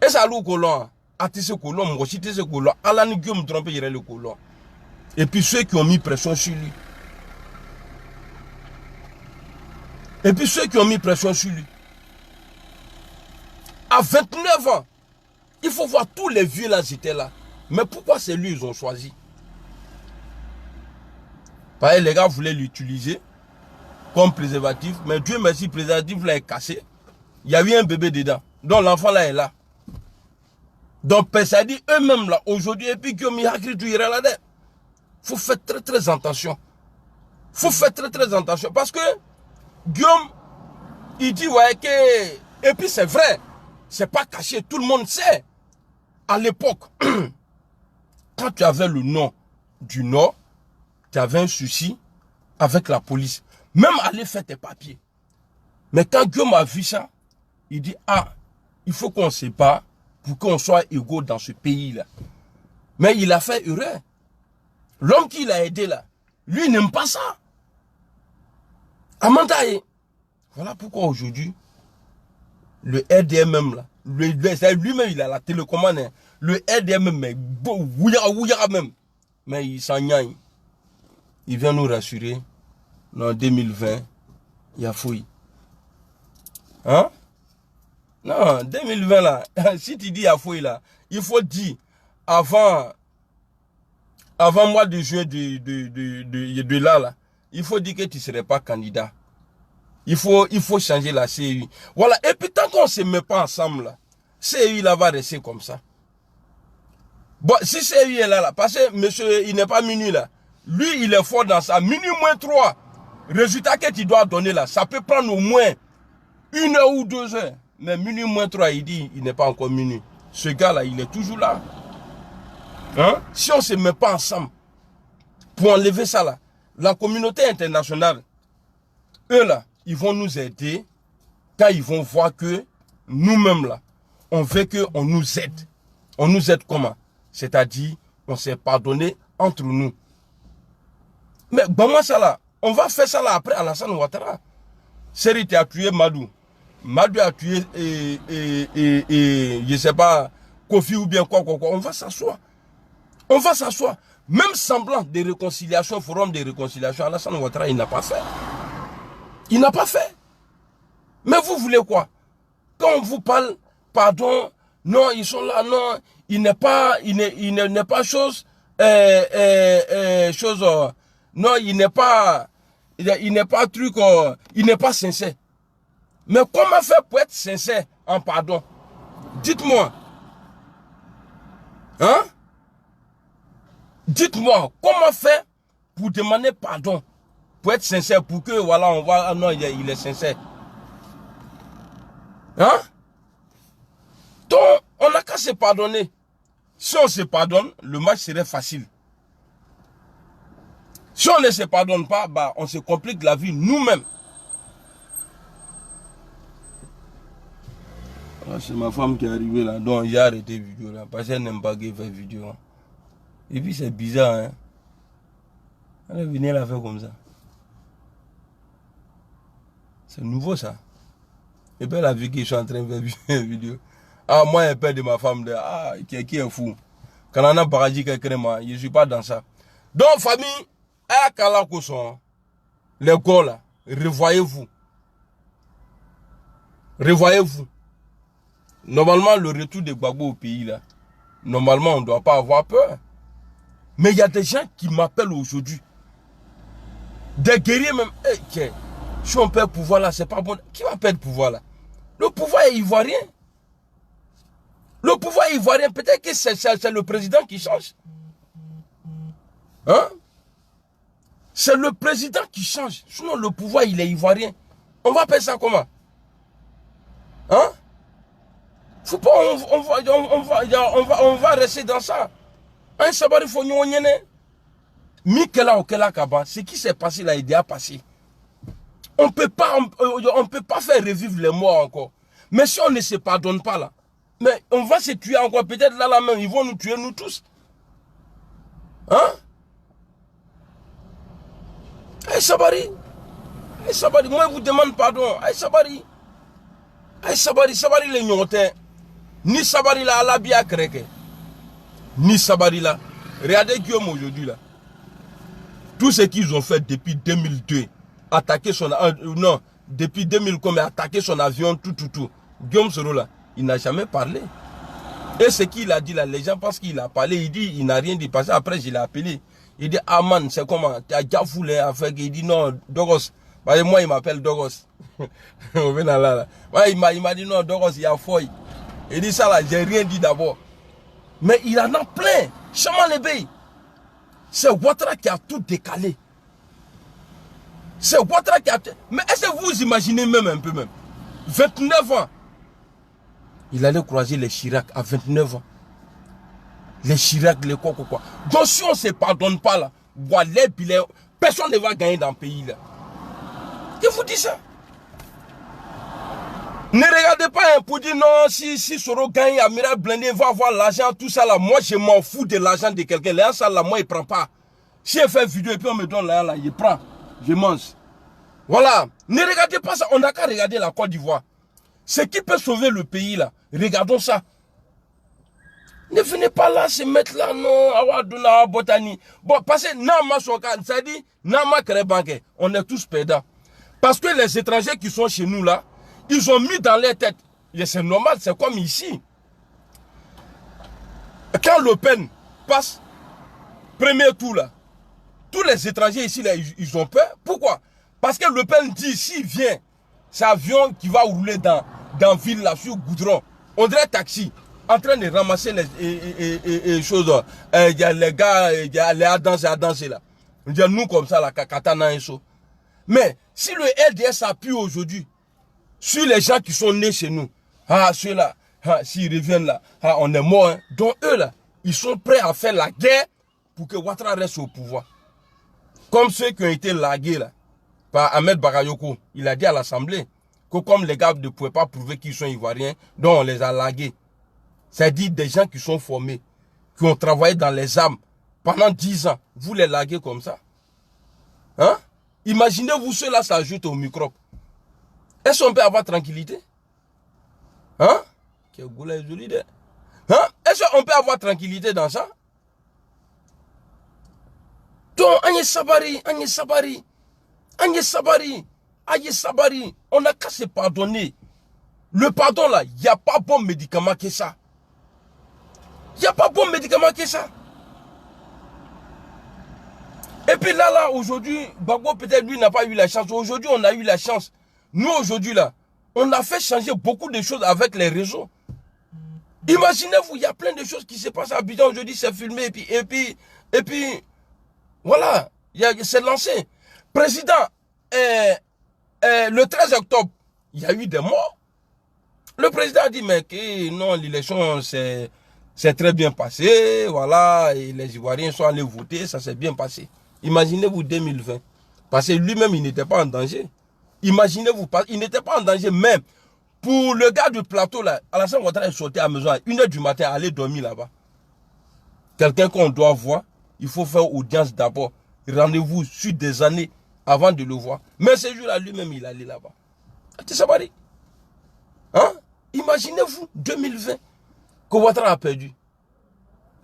Et ça loue colon, atisse colon, moi aussi tisse colon, Alan Guillaume trompé il le colon. Et puis ceux qui ont mis pression sur lui. Et puis ceux qui ont mis pression sur lui. À 29 ans, il faut voir tous les vieux là, étaient là. Mais pourquoi c'est lui ils ont choisi? Parce que les gars voulaient l'utiliser comme préservatif. Mais Dieu merci, le préservatif là est cassé. Il y a eu un bébé dedans. Donc l'enfant là est là. Donc ça dit eux-mêmes là, aujourd'hui, et puis Guillaume il a écrit tout, il est là-dedans. Il faut faire très très attention. Il faut faire très très attention. Parce que Guillaume, il dit ouais que... Et puis c'est vrai. C'est pas caché, tout le monde sait. À l'époque, quand tu avais le nom du Nord, tu avais un souci avec la police. Même aller faire tes papiers. Mais quand Guillaume a vu ça, il dit, ah, il faut qu'on se bat pour qu'on soit égaux dans ce pays-là. Mais il a fait erreur. L'homme qui l'a aidé là, lui il n'aime pas ça. Amandaye. Voilà pourquoi aujourd'hui, le RDMM là, lui-même il a la télécommande, hein. Le RDMM, mais ouïa même, mais il s'en gagne. Il vient nous rassurer, en 2020, il y a fouille. Hein? Non, 2020 là, si tu dis il y a fouille là, il faut dire, avant mois de juin de là, il faut dire que tu ne serais pas candidat. Il faut changer la CEI. Voilà. Et puis tant qu'on ne se met pas ensemble, là, CEI là va rester comme ça. Bon, si CEI est là, parce que monsieur, il n'est pas minuit là. Lui, il est fort dans ça. Minuit moins 3. Résultat que tu dois donner là, ça peut prendre au moins 1 heure ou 2 heures. Mais minuit moins 3, il dit, il n'est pas encore minuit. Ce gars là, il est toujours là. Hein? Si on ne se met pas ensemble pour enlever ça là, la communauté internationale, eux là, ils vont nous aider quand ils vont voir que nous-mêmes là, on veut qu'on nous aide. On nous aide comment? C'est-à-dire, on s'est pardonné entre nous. Mais bon, moi ça là, on va faire ça là après Alassane Ouattara. Seri a tué Madou. Madou a tué je sais pas, Kofi ou bien quoi. On va s'asseoir. On va s'asseoir. Même semblant de réconciliation, forum de réconciliation, Alassane Ouattara, il n'a pas fait. Il n'a pas fait. Mais vous voulez quoi? Quand on vous parle, pardon, non, ils sont là, non, il n'est pas chose, non, il n'est pas truc, il n'est pas sincère. Mais comment faire pour être sincère en pardon? Dites-moi. Hein? Dites-moi, comment faire pour demander pardon? Pour être sincère, pour que, voilà, on voit, ah non, il est sincère. Hein? Donc, on n'a qu'à se pardonner. Si on se pardonne, le match serait facile. Si on ne se pardonne pas, bah, on se complique la vie nous-mêmes. C'est ma femme qui est arrivée là, donc j'ai arrêté la vidéo là, parce qu'elle n'aime pas que je fasse vidéo. Et puis c'est bizarre, hein. Elle est venue la faire comme ça. C'est nouveau ça. Et puis elle a vu que je suis en train de faire une vidéo. Ah, moi, elle peur de ma femme, qui est fou. Quand on a paradis quelqu'un, je ne suis pas dans ça. Donc, famille, à Kalakoson, les gars là, revoyez-vous. Revoyez-vous. Normalement, le retour de Gbagbo au pays là, normalement, on ne doit pas avoir peur. Mais il y a des gens qui m'appellent aujourd'hui. Des guerriers même. Hey, si on perd le pouvoir là, c'est pas bon. Qui va perdre le pouvoir là? Le pouvoir est ivoirien. Le pouvoir est ivoirien. Peut-être que c'est le président qui change. Hein? C'est le président qui change. Sinon, le pouvoir, il est ivoirien. On va faire ça comment? Hein? Faut pas, on va rester dans ça. Un sabari faut nous yene. Mikela okela kaba. Ce qui s'est passé là, il est déjà passé. On peut pas faire revivre les morts encore. Mais si on ne se pardonne pas là, mais on va se tuer encore. Peut-être là même, ils vont nous tuer nous tous. Hein? Aïe Sabari. Aïe Sabari, moi je vous demande pardon. Aïe Sabari. Aïe Sabari, Sabari les nyontins. Ni Sabari là, la bia kreke. Ni Sabari là. Regardez Guillaume aujourd'hui là. Tout ce qu'ils ont fait depuis 2002, attaquer son non, depuis 2000 comme attaquer son avion, tout. Guillaume Soro là, il n'a jamais parlé. Et ce qu'il a dit là, les gens pensent qu'il a parlé, il dit, il n'a rien dit. Parce qu'après, je l'ai appelé. Il dit, ah man, c'est comment? Tu as déjà foulé à faire. Il dit, non, Dogos. Parce que moi, il m'appelle Dogos. Ouais, il m'a dit, non, Dogos, il y a fouille. Il dit ça là, j'ai rien dit d'abord. Mais il en a plein. Chaman Lebey. C'est Ouattara qui a tout décalé. C'est Ouattara qui a... Mais est-ce que vous imaginez même un peu même? 29 ans. Il allait croiser les Chirac à 29 ans. Les Chirac, les quoi. Donc si on ne se pardonne pas là, personne ne va gagner dans le pays là. Je vous dis ça. Ne regardez pas hein, pour dire non, si Soro gagne, Amiral Blindé va avoir l'argent, tout ça là. Moi, je m'en fous de l'argent de quelqu'un. Là, ça là, moi, il ne prend pas. Si je fais une vidéo et puis on me donne là, il prend. Je mange. Voilà. Ne regardez pas ça. On n'a qu'à regarder la Côte d'Ivoire. Ce qui peut sauver le pays là. Regardons ça. Ne venez pas là se mettre là, non, Awaduna, Botani. Bon, parce que Nama Sokan, ça dit, Nama Krebanke, on est tous perdants. Parce que les étrangers qui sont chez nous là, ils ont mis dans leur tête. Et c'est normal, c'est comme ici. Quand Le Pen passe, premier tour là, tous les étrangers ici là, ils ont peur. Pourquoi? Parce que Le Pen dit, s'il vient, c'est avion qui va rouler dans ville là, sur goudron. On dirait taxi. En train de ramasser les choses. Il y a les gars, il y a les à danser là. On dit nous comme ça, la katana et chaud. Mais si le LDS appuie aujourd'hui sur les gens qui sont nés chez nous, ceux-là, s'ils reviennent là, on est mort. Hein. Donc eux là, ils sont prêts à faire la guerre pour que Ouattara reste au pouvoir. Comme ceux qui ont été largués là, par Ahmed Bakayoko. Il a dit à l'Assemblée que comme les gars ne pouvaient pas prouver qu'ils sont ivoiriens, donc on les a largués. C'est-à-dire des gens qui sont formés, qui ont travaillé dans les armes pendant 10 ans. Vous les larguez comme ça. Hein? Imaginez-vous cela s'ajoute au microbe. Est-ce qu'on peut avoir tranquillité? Hein? Hein? Est-ce qu'on peut avoir tranquillité dans ça? Donc, Agnès Sabari, on n'a qu'à se pardonner. Le pardon là, il n'y a pas bon médicament que ça. Il n'y a pas bon médicament que ça. Et puis là, aujourd'hui, Gbagbo peut-être lui n'a pas eu la chance. Aujourd'hui, on a eu la chance. Nous, aujourd'hui, là, on a fait changer beaucoup de choses avec les réseaux. Imaginez-vous, il y a plein de choses qui se passent à Abidjan aujourd'hui, c'est filmé. Et puis, voilà, c'est lancé. Président, le 13 octobre, il y a eu des morts. Le président a dit, mais que non, l'élection c'est très bien passé, voilà, et les Ivoiriens sont allés voter, ça s'est bien passé. Imaginez-vous 2020, parce que lui-même, il n'était pas en danger. Imaginez-vous, il n'était pas en danger, même pour le gars du plateau, là, Alassane Ouattara est sorti à la maison à 1h du matin, aller dormir là-bas. Quelqu'un qu'on doit voir, il faut faire audience d'abord. Rendez-vous sur des années avant de le voir. Mais ce jour-là, lui-même, il allait là-bas. Tu sais pas, hein? Imaginez-vous, 2020, que Ouattara a perdu.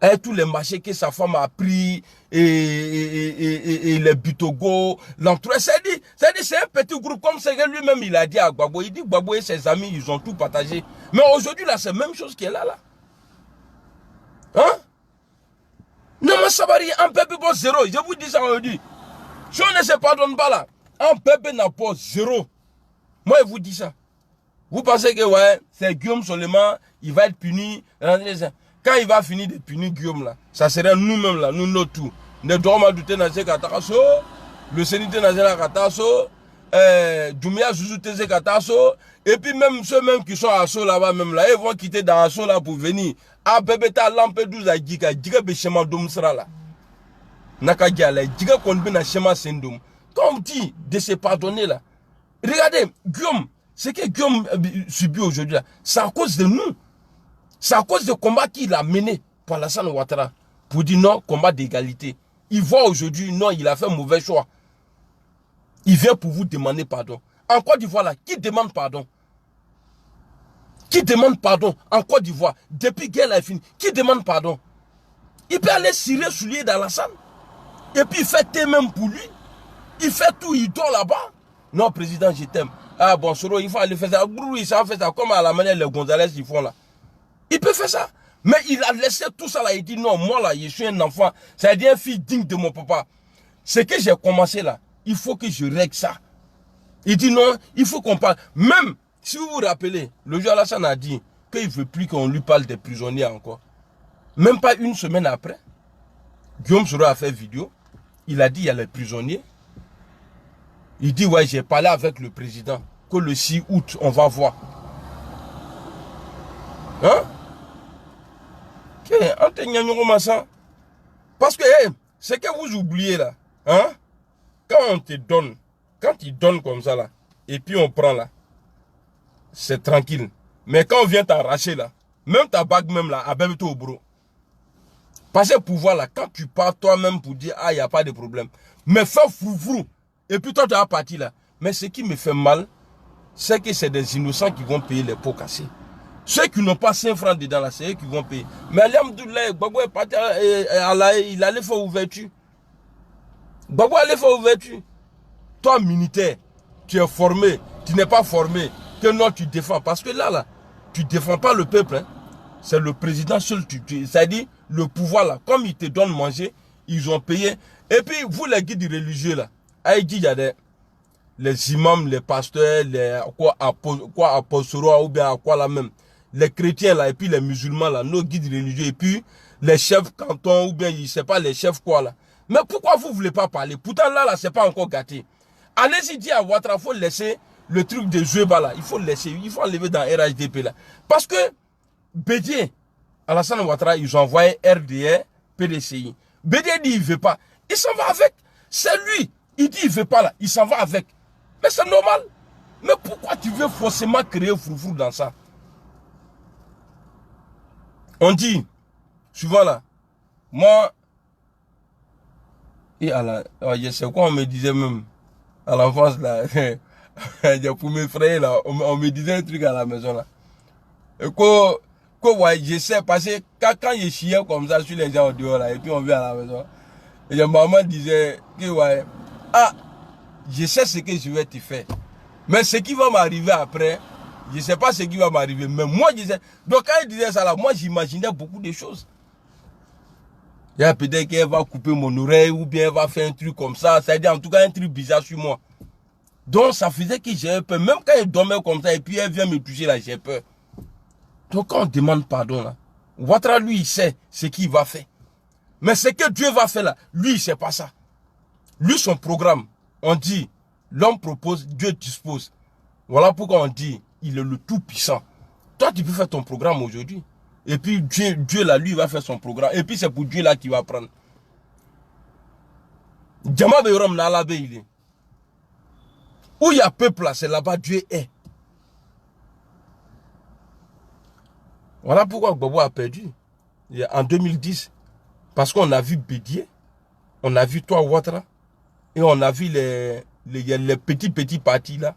Et tous les marchés que sa femme a pris, et les Butogo, l'entourage. C'est un petit groupe, comme c'est que lui-même il a dit à Gbagbo. Il dit Gbagbo et ses amis, ils ont tout partagé. Mais aujourd'hui, là, c'est la même chose qui est là. Hein? Non, mais Sabari, un peuple bon zéro. Je vous dis ça aujourd'hui. Si on ne se pardonne pas là, un peuple n'a pas zéro. Moi, je vous dis ça. Vous pensez que ouais, c'est Guillaume seulement, il va être puni. Quand il va finir de punir Guillaume là, ça serait nous-mêmes là, nous notre tout. Ne dormons douter dans ces catastrophes, le sénité dans ces catastrophes, Doumia Zouzou Tese catastrophes, et puis même ceux-mêmes qui sont à Asso là-bas même là, ils vont quitter dans Asso là pour venir. Ah bébé ta Lampedusa Djika, Djika Bechema Doum sera là. Nakadjala, Djika Konbina Shema Sendum. Quand on dit de se pardonner là, regardez, Guillaume, ce que Guillaume subit aujourd'hui là, c'est à cause de nous. C'est à cause du combat qu'il a mené pour Alassane Ouattara. Pour dire non, combat d'égalité. Il voit aujourd'hui, non, il a fait un mauvais choix. Il vient pour vous demander pardon. En Côte d'Ivoire, là, qui demande pardon? Qui demande pardon en Côte d'Ivoire? Depuis guerre est finie, qui demande pardon? Il peut aller cirer soulier d'Alassane. Et puis il fait tes mêmes pour lui. Il fait tout, il dort là-bas. Non, président, je t'aime. Ah bon, Soro, il faut aller faire ça. Il s'en fait ça comme à la manière les Gonzalez ils font là. Il peut faire ça. Mais il a laissé tout ça là. Il dit non, moi là, je suis un enfant. C'est-à-dire un fils digne de mon papa. Ce que j'ai commencé là, il faut que je règle ça. Il dit non, il faut qu'on parle. Même si vous vous rappelez, le jour Alassane a dit qu'il ne veut plus qu'on lui parle des prisonniers encore. Même pas une semaine après, Guillaume Soro a fait vidéo. Il a dit il y a les prisonniers. Il dit ouais, j'ai parlé avec le président que le 6 août, on va voir. Hein? Parce que ce que vous oubliez là, hein? Quand on te donne, quand ils donnent comme ça là, et puis on prend là, c'est tranquille. Mais quand on vient t'arracher là, même ta bague même là, abîme-toi au bro. Parce que pouvoir là, quand tu pars toi-même pour dire ah, il n'y a pas de problème. Mais fais froufrou. Et puis toi tu as parti là. Mais ce qui me fait mal, c'est que c'est des innocents qui vont payer les pots cassés. Ceux qui n'ont pas 5 francs dedans là, c'est eux qui vont payer. Mais alhamdoulilah, Gbagbo est parti, il allait faire ouverture. Gbagbo allait faire ouverture. Toi, militaire, tu es formé, tu n'es pas formé, que non, tu défends. Parce que là, tu ne défends pas le peuple. Hein. C'est le président seul. C'est-à-dire, le pouvoir là, comme ils te donnent manger, ils ont payé. Et puis, vous les guides religieux là, il y a les imams, les pasteurs, les apostolo ou bien à quoi là même. Les chrétiens là, et puis les musulmans là, nos guides religieux, et puis les chefs cantons, ou bien, je ne sais pas, les chefs quoi là. Mais pourquoi vous ne voulez pas parler? Pourtant là, c'est pas encore gâté. Allez-y dire à Ouattara, il faut laisser le truc de Zoueba là, il faut laisser, il faut enlever dans RHDP là. Parce que, Bédié, Alassane Ouattara, ils ont envoyé RDR, PDCI. Bédié dit, il ne veut pas. Il s'en va avec. C'est lui. Il dit, il ne veut pas là, il s'en va avec. Mais c'est normal. Mais pourquoi tu veux forcément créer foufou dans ça? On dit, souvent là, moi, et je sais quoi, on me disait même, à l'enfance là, pour mes frères là, on me disait un truc à la maison là. Et ouais, je sais, parce que quand je chiais comme ça sur les gens au dehors là, et puis on vient à la maison, et ma maman disait, que ouais, ah, je sais ce que je vais te faire. Mais ce qui va m'arriver après, je ne sais pas ce qui va m'arriver. Mais moi, je disais. Donc, quand il disait ça là, moi, j'imaginais beaucoup de choses. Il y a peut-être qu'elle va couper mon oreille ou bien elle va faire un truc comme ça. C'est-à-dire, en tout cas, un truc bizarre sur moi. Donc, ça faisait que j'avais peur. Même quand elle dormait comme ça et puis elle vient me toucher là, j'ai peur. Donc, quand on demande pardon là, Ouattara, lui, il sait ce qu'il va faire. Mais ce que Dieu va faire là, lui, il ne sait pas ça. Lui, son programme, on dit, l'homme propose, Dieu dispose. Voilà pourquoi on dit, il est le tout-puissant. Toi, tu peux faire ton programme aujourd'hui. Et puis Dieu là, lui, va faire son programme. Et puis c'est pour Dieu là qui va prendre. Djama Beyorom n'a la il est. Où il y a peuple là, c'est là-bas Dieu est. Voilà pourquoi Gbagbo a perdu. En 2010. Parce qu'on a vu Bédié. On a vu toi Ouattara. Et on a vu les petits partis là.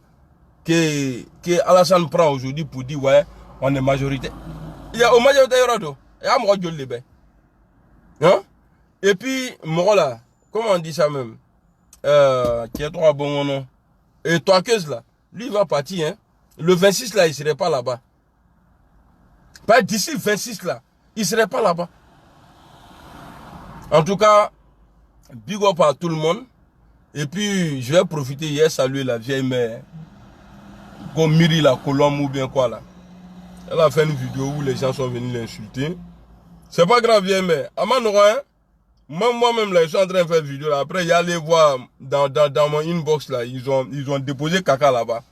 Que Alassane prend aujourd'hui pour dire ouais, on est majorité. Il y a au majorité Yorado. Et à moi Dieu le hein? Et puis, moi là, comment on dit ça même? Qui est trop bon nom. Et toi que là, lui il va partir, hein. Le 26 là, il serait pas là-bas. Pas d'ici le 26 là, il serait pas là-bas. En tout cas, big up à tout le monde. Et puis, je vais profiter hier saluer la vieille mère. Comme Miri la Colombe ou bien quoi là. Elle a fait une vidéo où les gens sont venus l'insulter. C'est pas grave, vieille mère. Hein? Moi-même là, je suis en train de faire une vidéo là. Après, il y a aller voir dans mon inbox là. Ils ont déposé caca là-bas.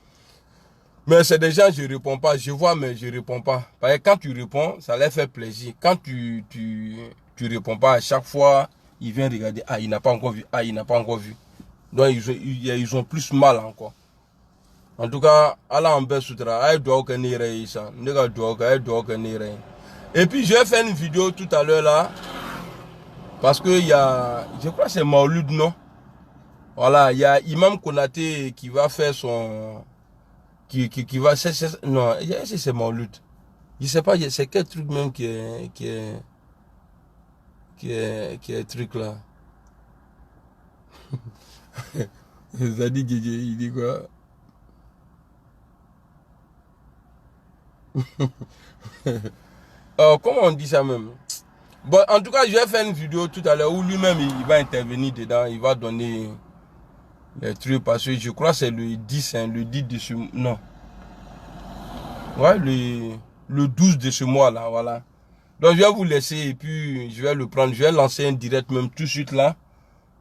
Mais c'est des gens, je ne réponds pas. Je vois, mais je ne réponds pas. Parce que quand tu réponds, ça leur fait plaisir. Quand tu réponds pas, à chaque fois, ils viennent regarder. Ah, il n'a pas encore vu. Ah, il n'a pas encore vu. Donc, ils ont plus mal encore. En tout cas, Allah en baisse sutra. Et puis, je vais faire une vidéo tout à l'heure là. Parce que il y a, je crois que c'est Maulud, non? Voilà, il y a Imam Konaté qui va faire son... Qui va... non, c'est Maulud. Je sais pas, c'est quel truc même qui est truc là. Zadi Gégé, il dit quoi? Comment on dit ça même? Bon, en tout cas, je vais faire une vidéo tout à l'heure où lui-même il va intervenir dedans, il va donner les trucs parce que je crois que c'est le 10, hein, le 10 de ce mois. Non. Ouais, le 12 de ce mois là, voilà. Donc je vais vous laisser et puis je vais le prendre, je vais lancer un direct même tout de suite là.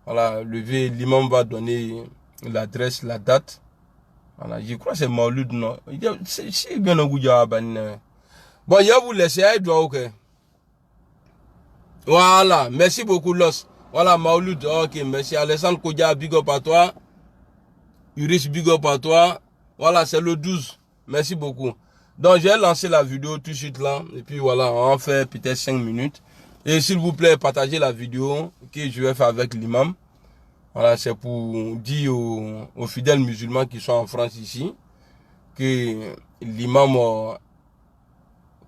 Voilà, l'imam va donner l'adresse, la date. Voilà, je crois que c'est Maulud, non. C'est bien un goût de bon, je vais vous laisser, ok. Voilà, merci beaucoup Los. Voilà, Maulud, ok, merci. Alessandre Kodja, big up à toi. Uris, big up à toi. Voilà, c'est le 12. Merci beaucoup. Donc, j'ai lancé la vidéo tout de suite là. Et puis voilà, on en fait peut-être 5 minutes. Et s'il vous plaît, partagez la vidéo que je vais faire avec l'imam. Voilà, c'est pour dire aux fidèles musulmans qui sont en France ici que l'imam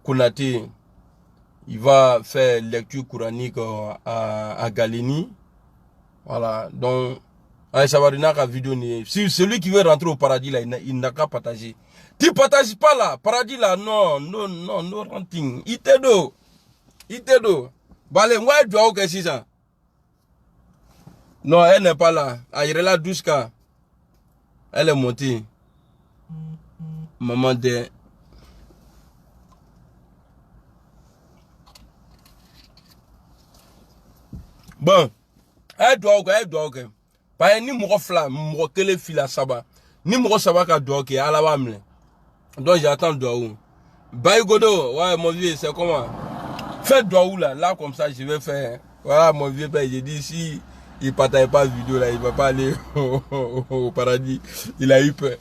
Konaté, il va faire lecture coranique à Galénie. Voilà, donc, ça va donner la vidéo. Si celui qui veut rentrer au paradis, là, il n'a qu'à partager. Tu ne partages pas là, paradis là, non, renting. Il t'aide. Allez, moi, je dois que c'est ça. Non, elle n'est pas là. Elle est là 12K. Elle est montée. Maman de... Bon, elle doit que. Pas ni mon fla, mon quel fil à Saba. Ni mon Saba qu'à doit que à la wamle. Donc j'attends doigt. Bye Godo, ouais mon vieux, c'est comment? Fais doigt là comme ça je vais faire. Voilà mon vieux père, j'ai dit si il partage pas la vidéo là, il va pas aller au paradis. Il a eu peur.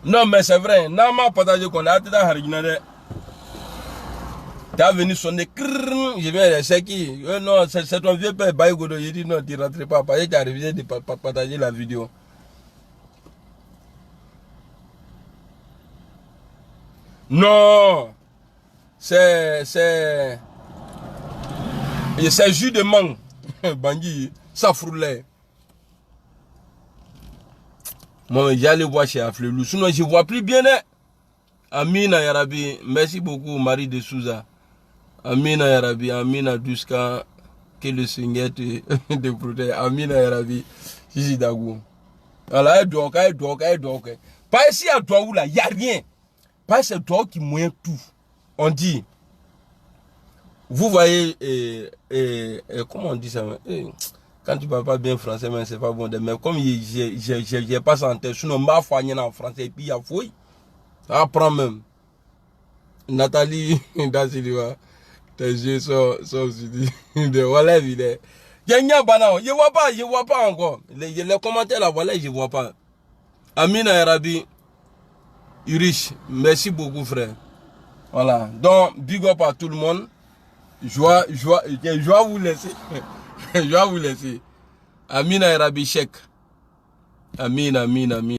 Non mais c'est vrai, n'a pas partagé qu'on a été dans Harignan. T'as venu sonner, je viens de c'est qui? Non, c'est ton vieux père, Baïgodo. Il dit non, tu ne rentres pas. Parce que tu as refusé de partager la vidéo. Non, c'est jus de mangue. Bangui, ça frôlait. Moi, j'allais voir chez Aflelou. Sinon, je ne vois plus bien. Amina Yarabi, merci beaucoup, Marie de Souza. Amina Yarabi, Amina Duska, que le Seigneur te protège. Amina Yarabi, Chichi Dagou. Voilà, elle doit. Pas ici à toi où là, il n'y a rien. Pas c'est toi qui moyen tout. On dit, vous voyez, comment on dit ça? Quand tu ne parles pas bien français, mais c'est pas bon. Mais comme j'ai pas ça en tête, sinon, ma foi, en français, et puis il y a fouille. Ça apprend même. Nathalie Dasiliwa. Tes yeux sont de voilà, il je vois pas encore. Les commentaires là, voilà, je vois pas. Amina Arabi, Irish, merci beaucoup, frère. Voilà. Donc, big up à tout le monde. Je vais vous laisser. Je vais vous laisser. Amina Arabi Cheikh. Amin.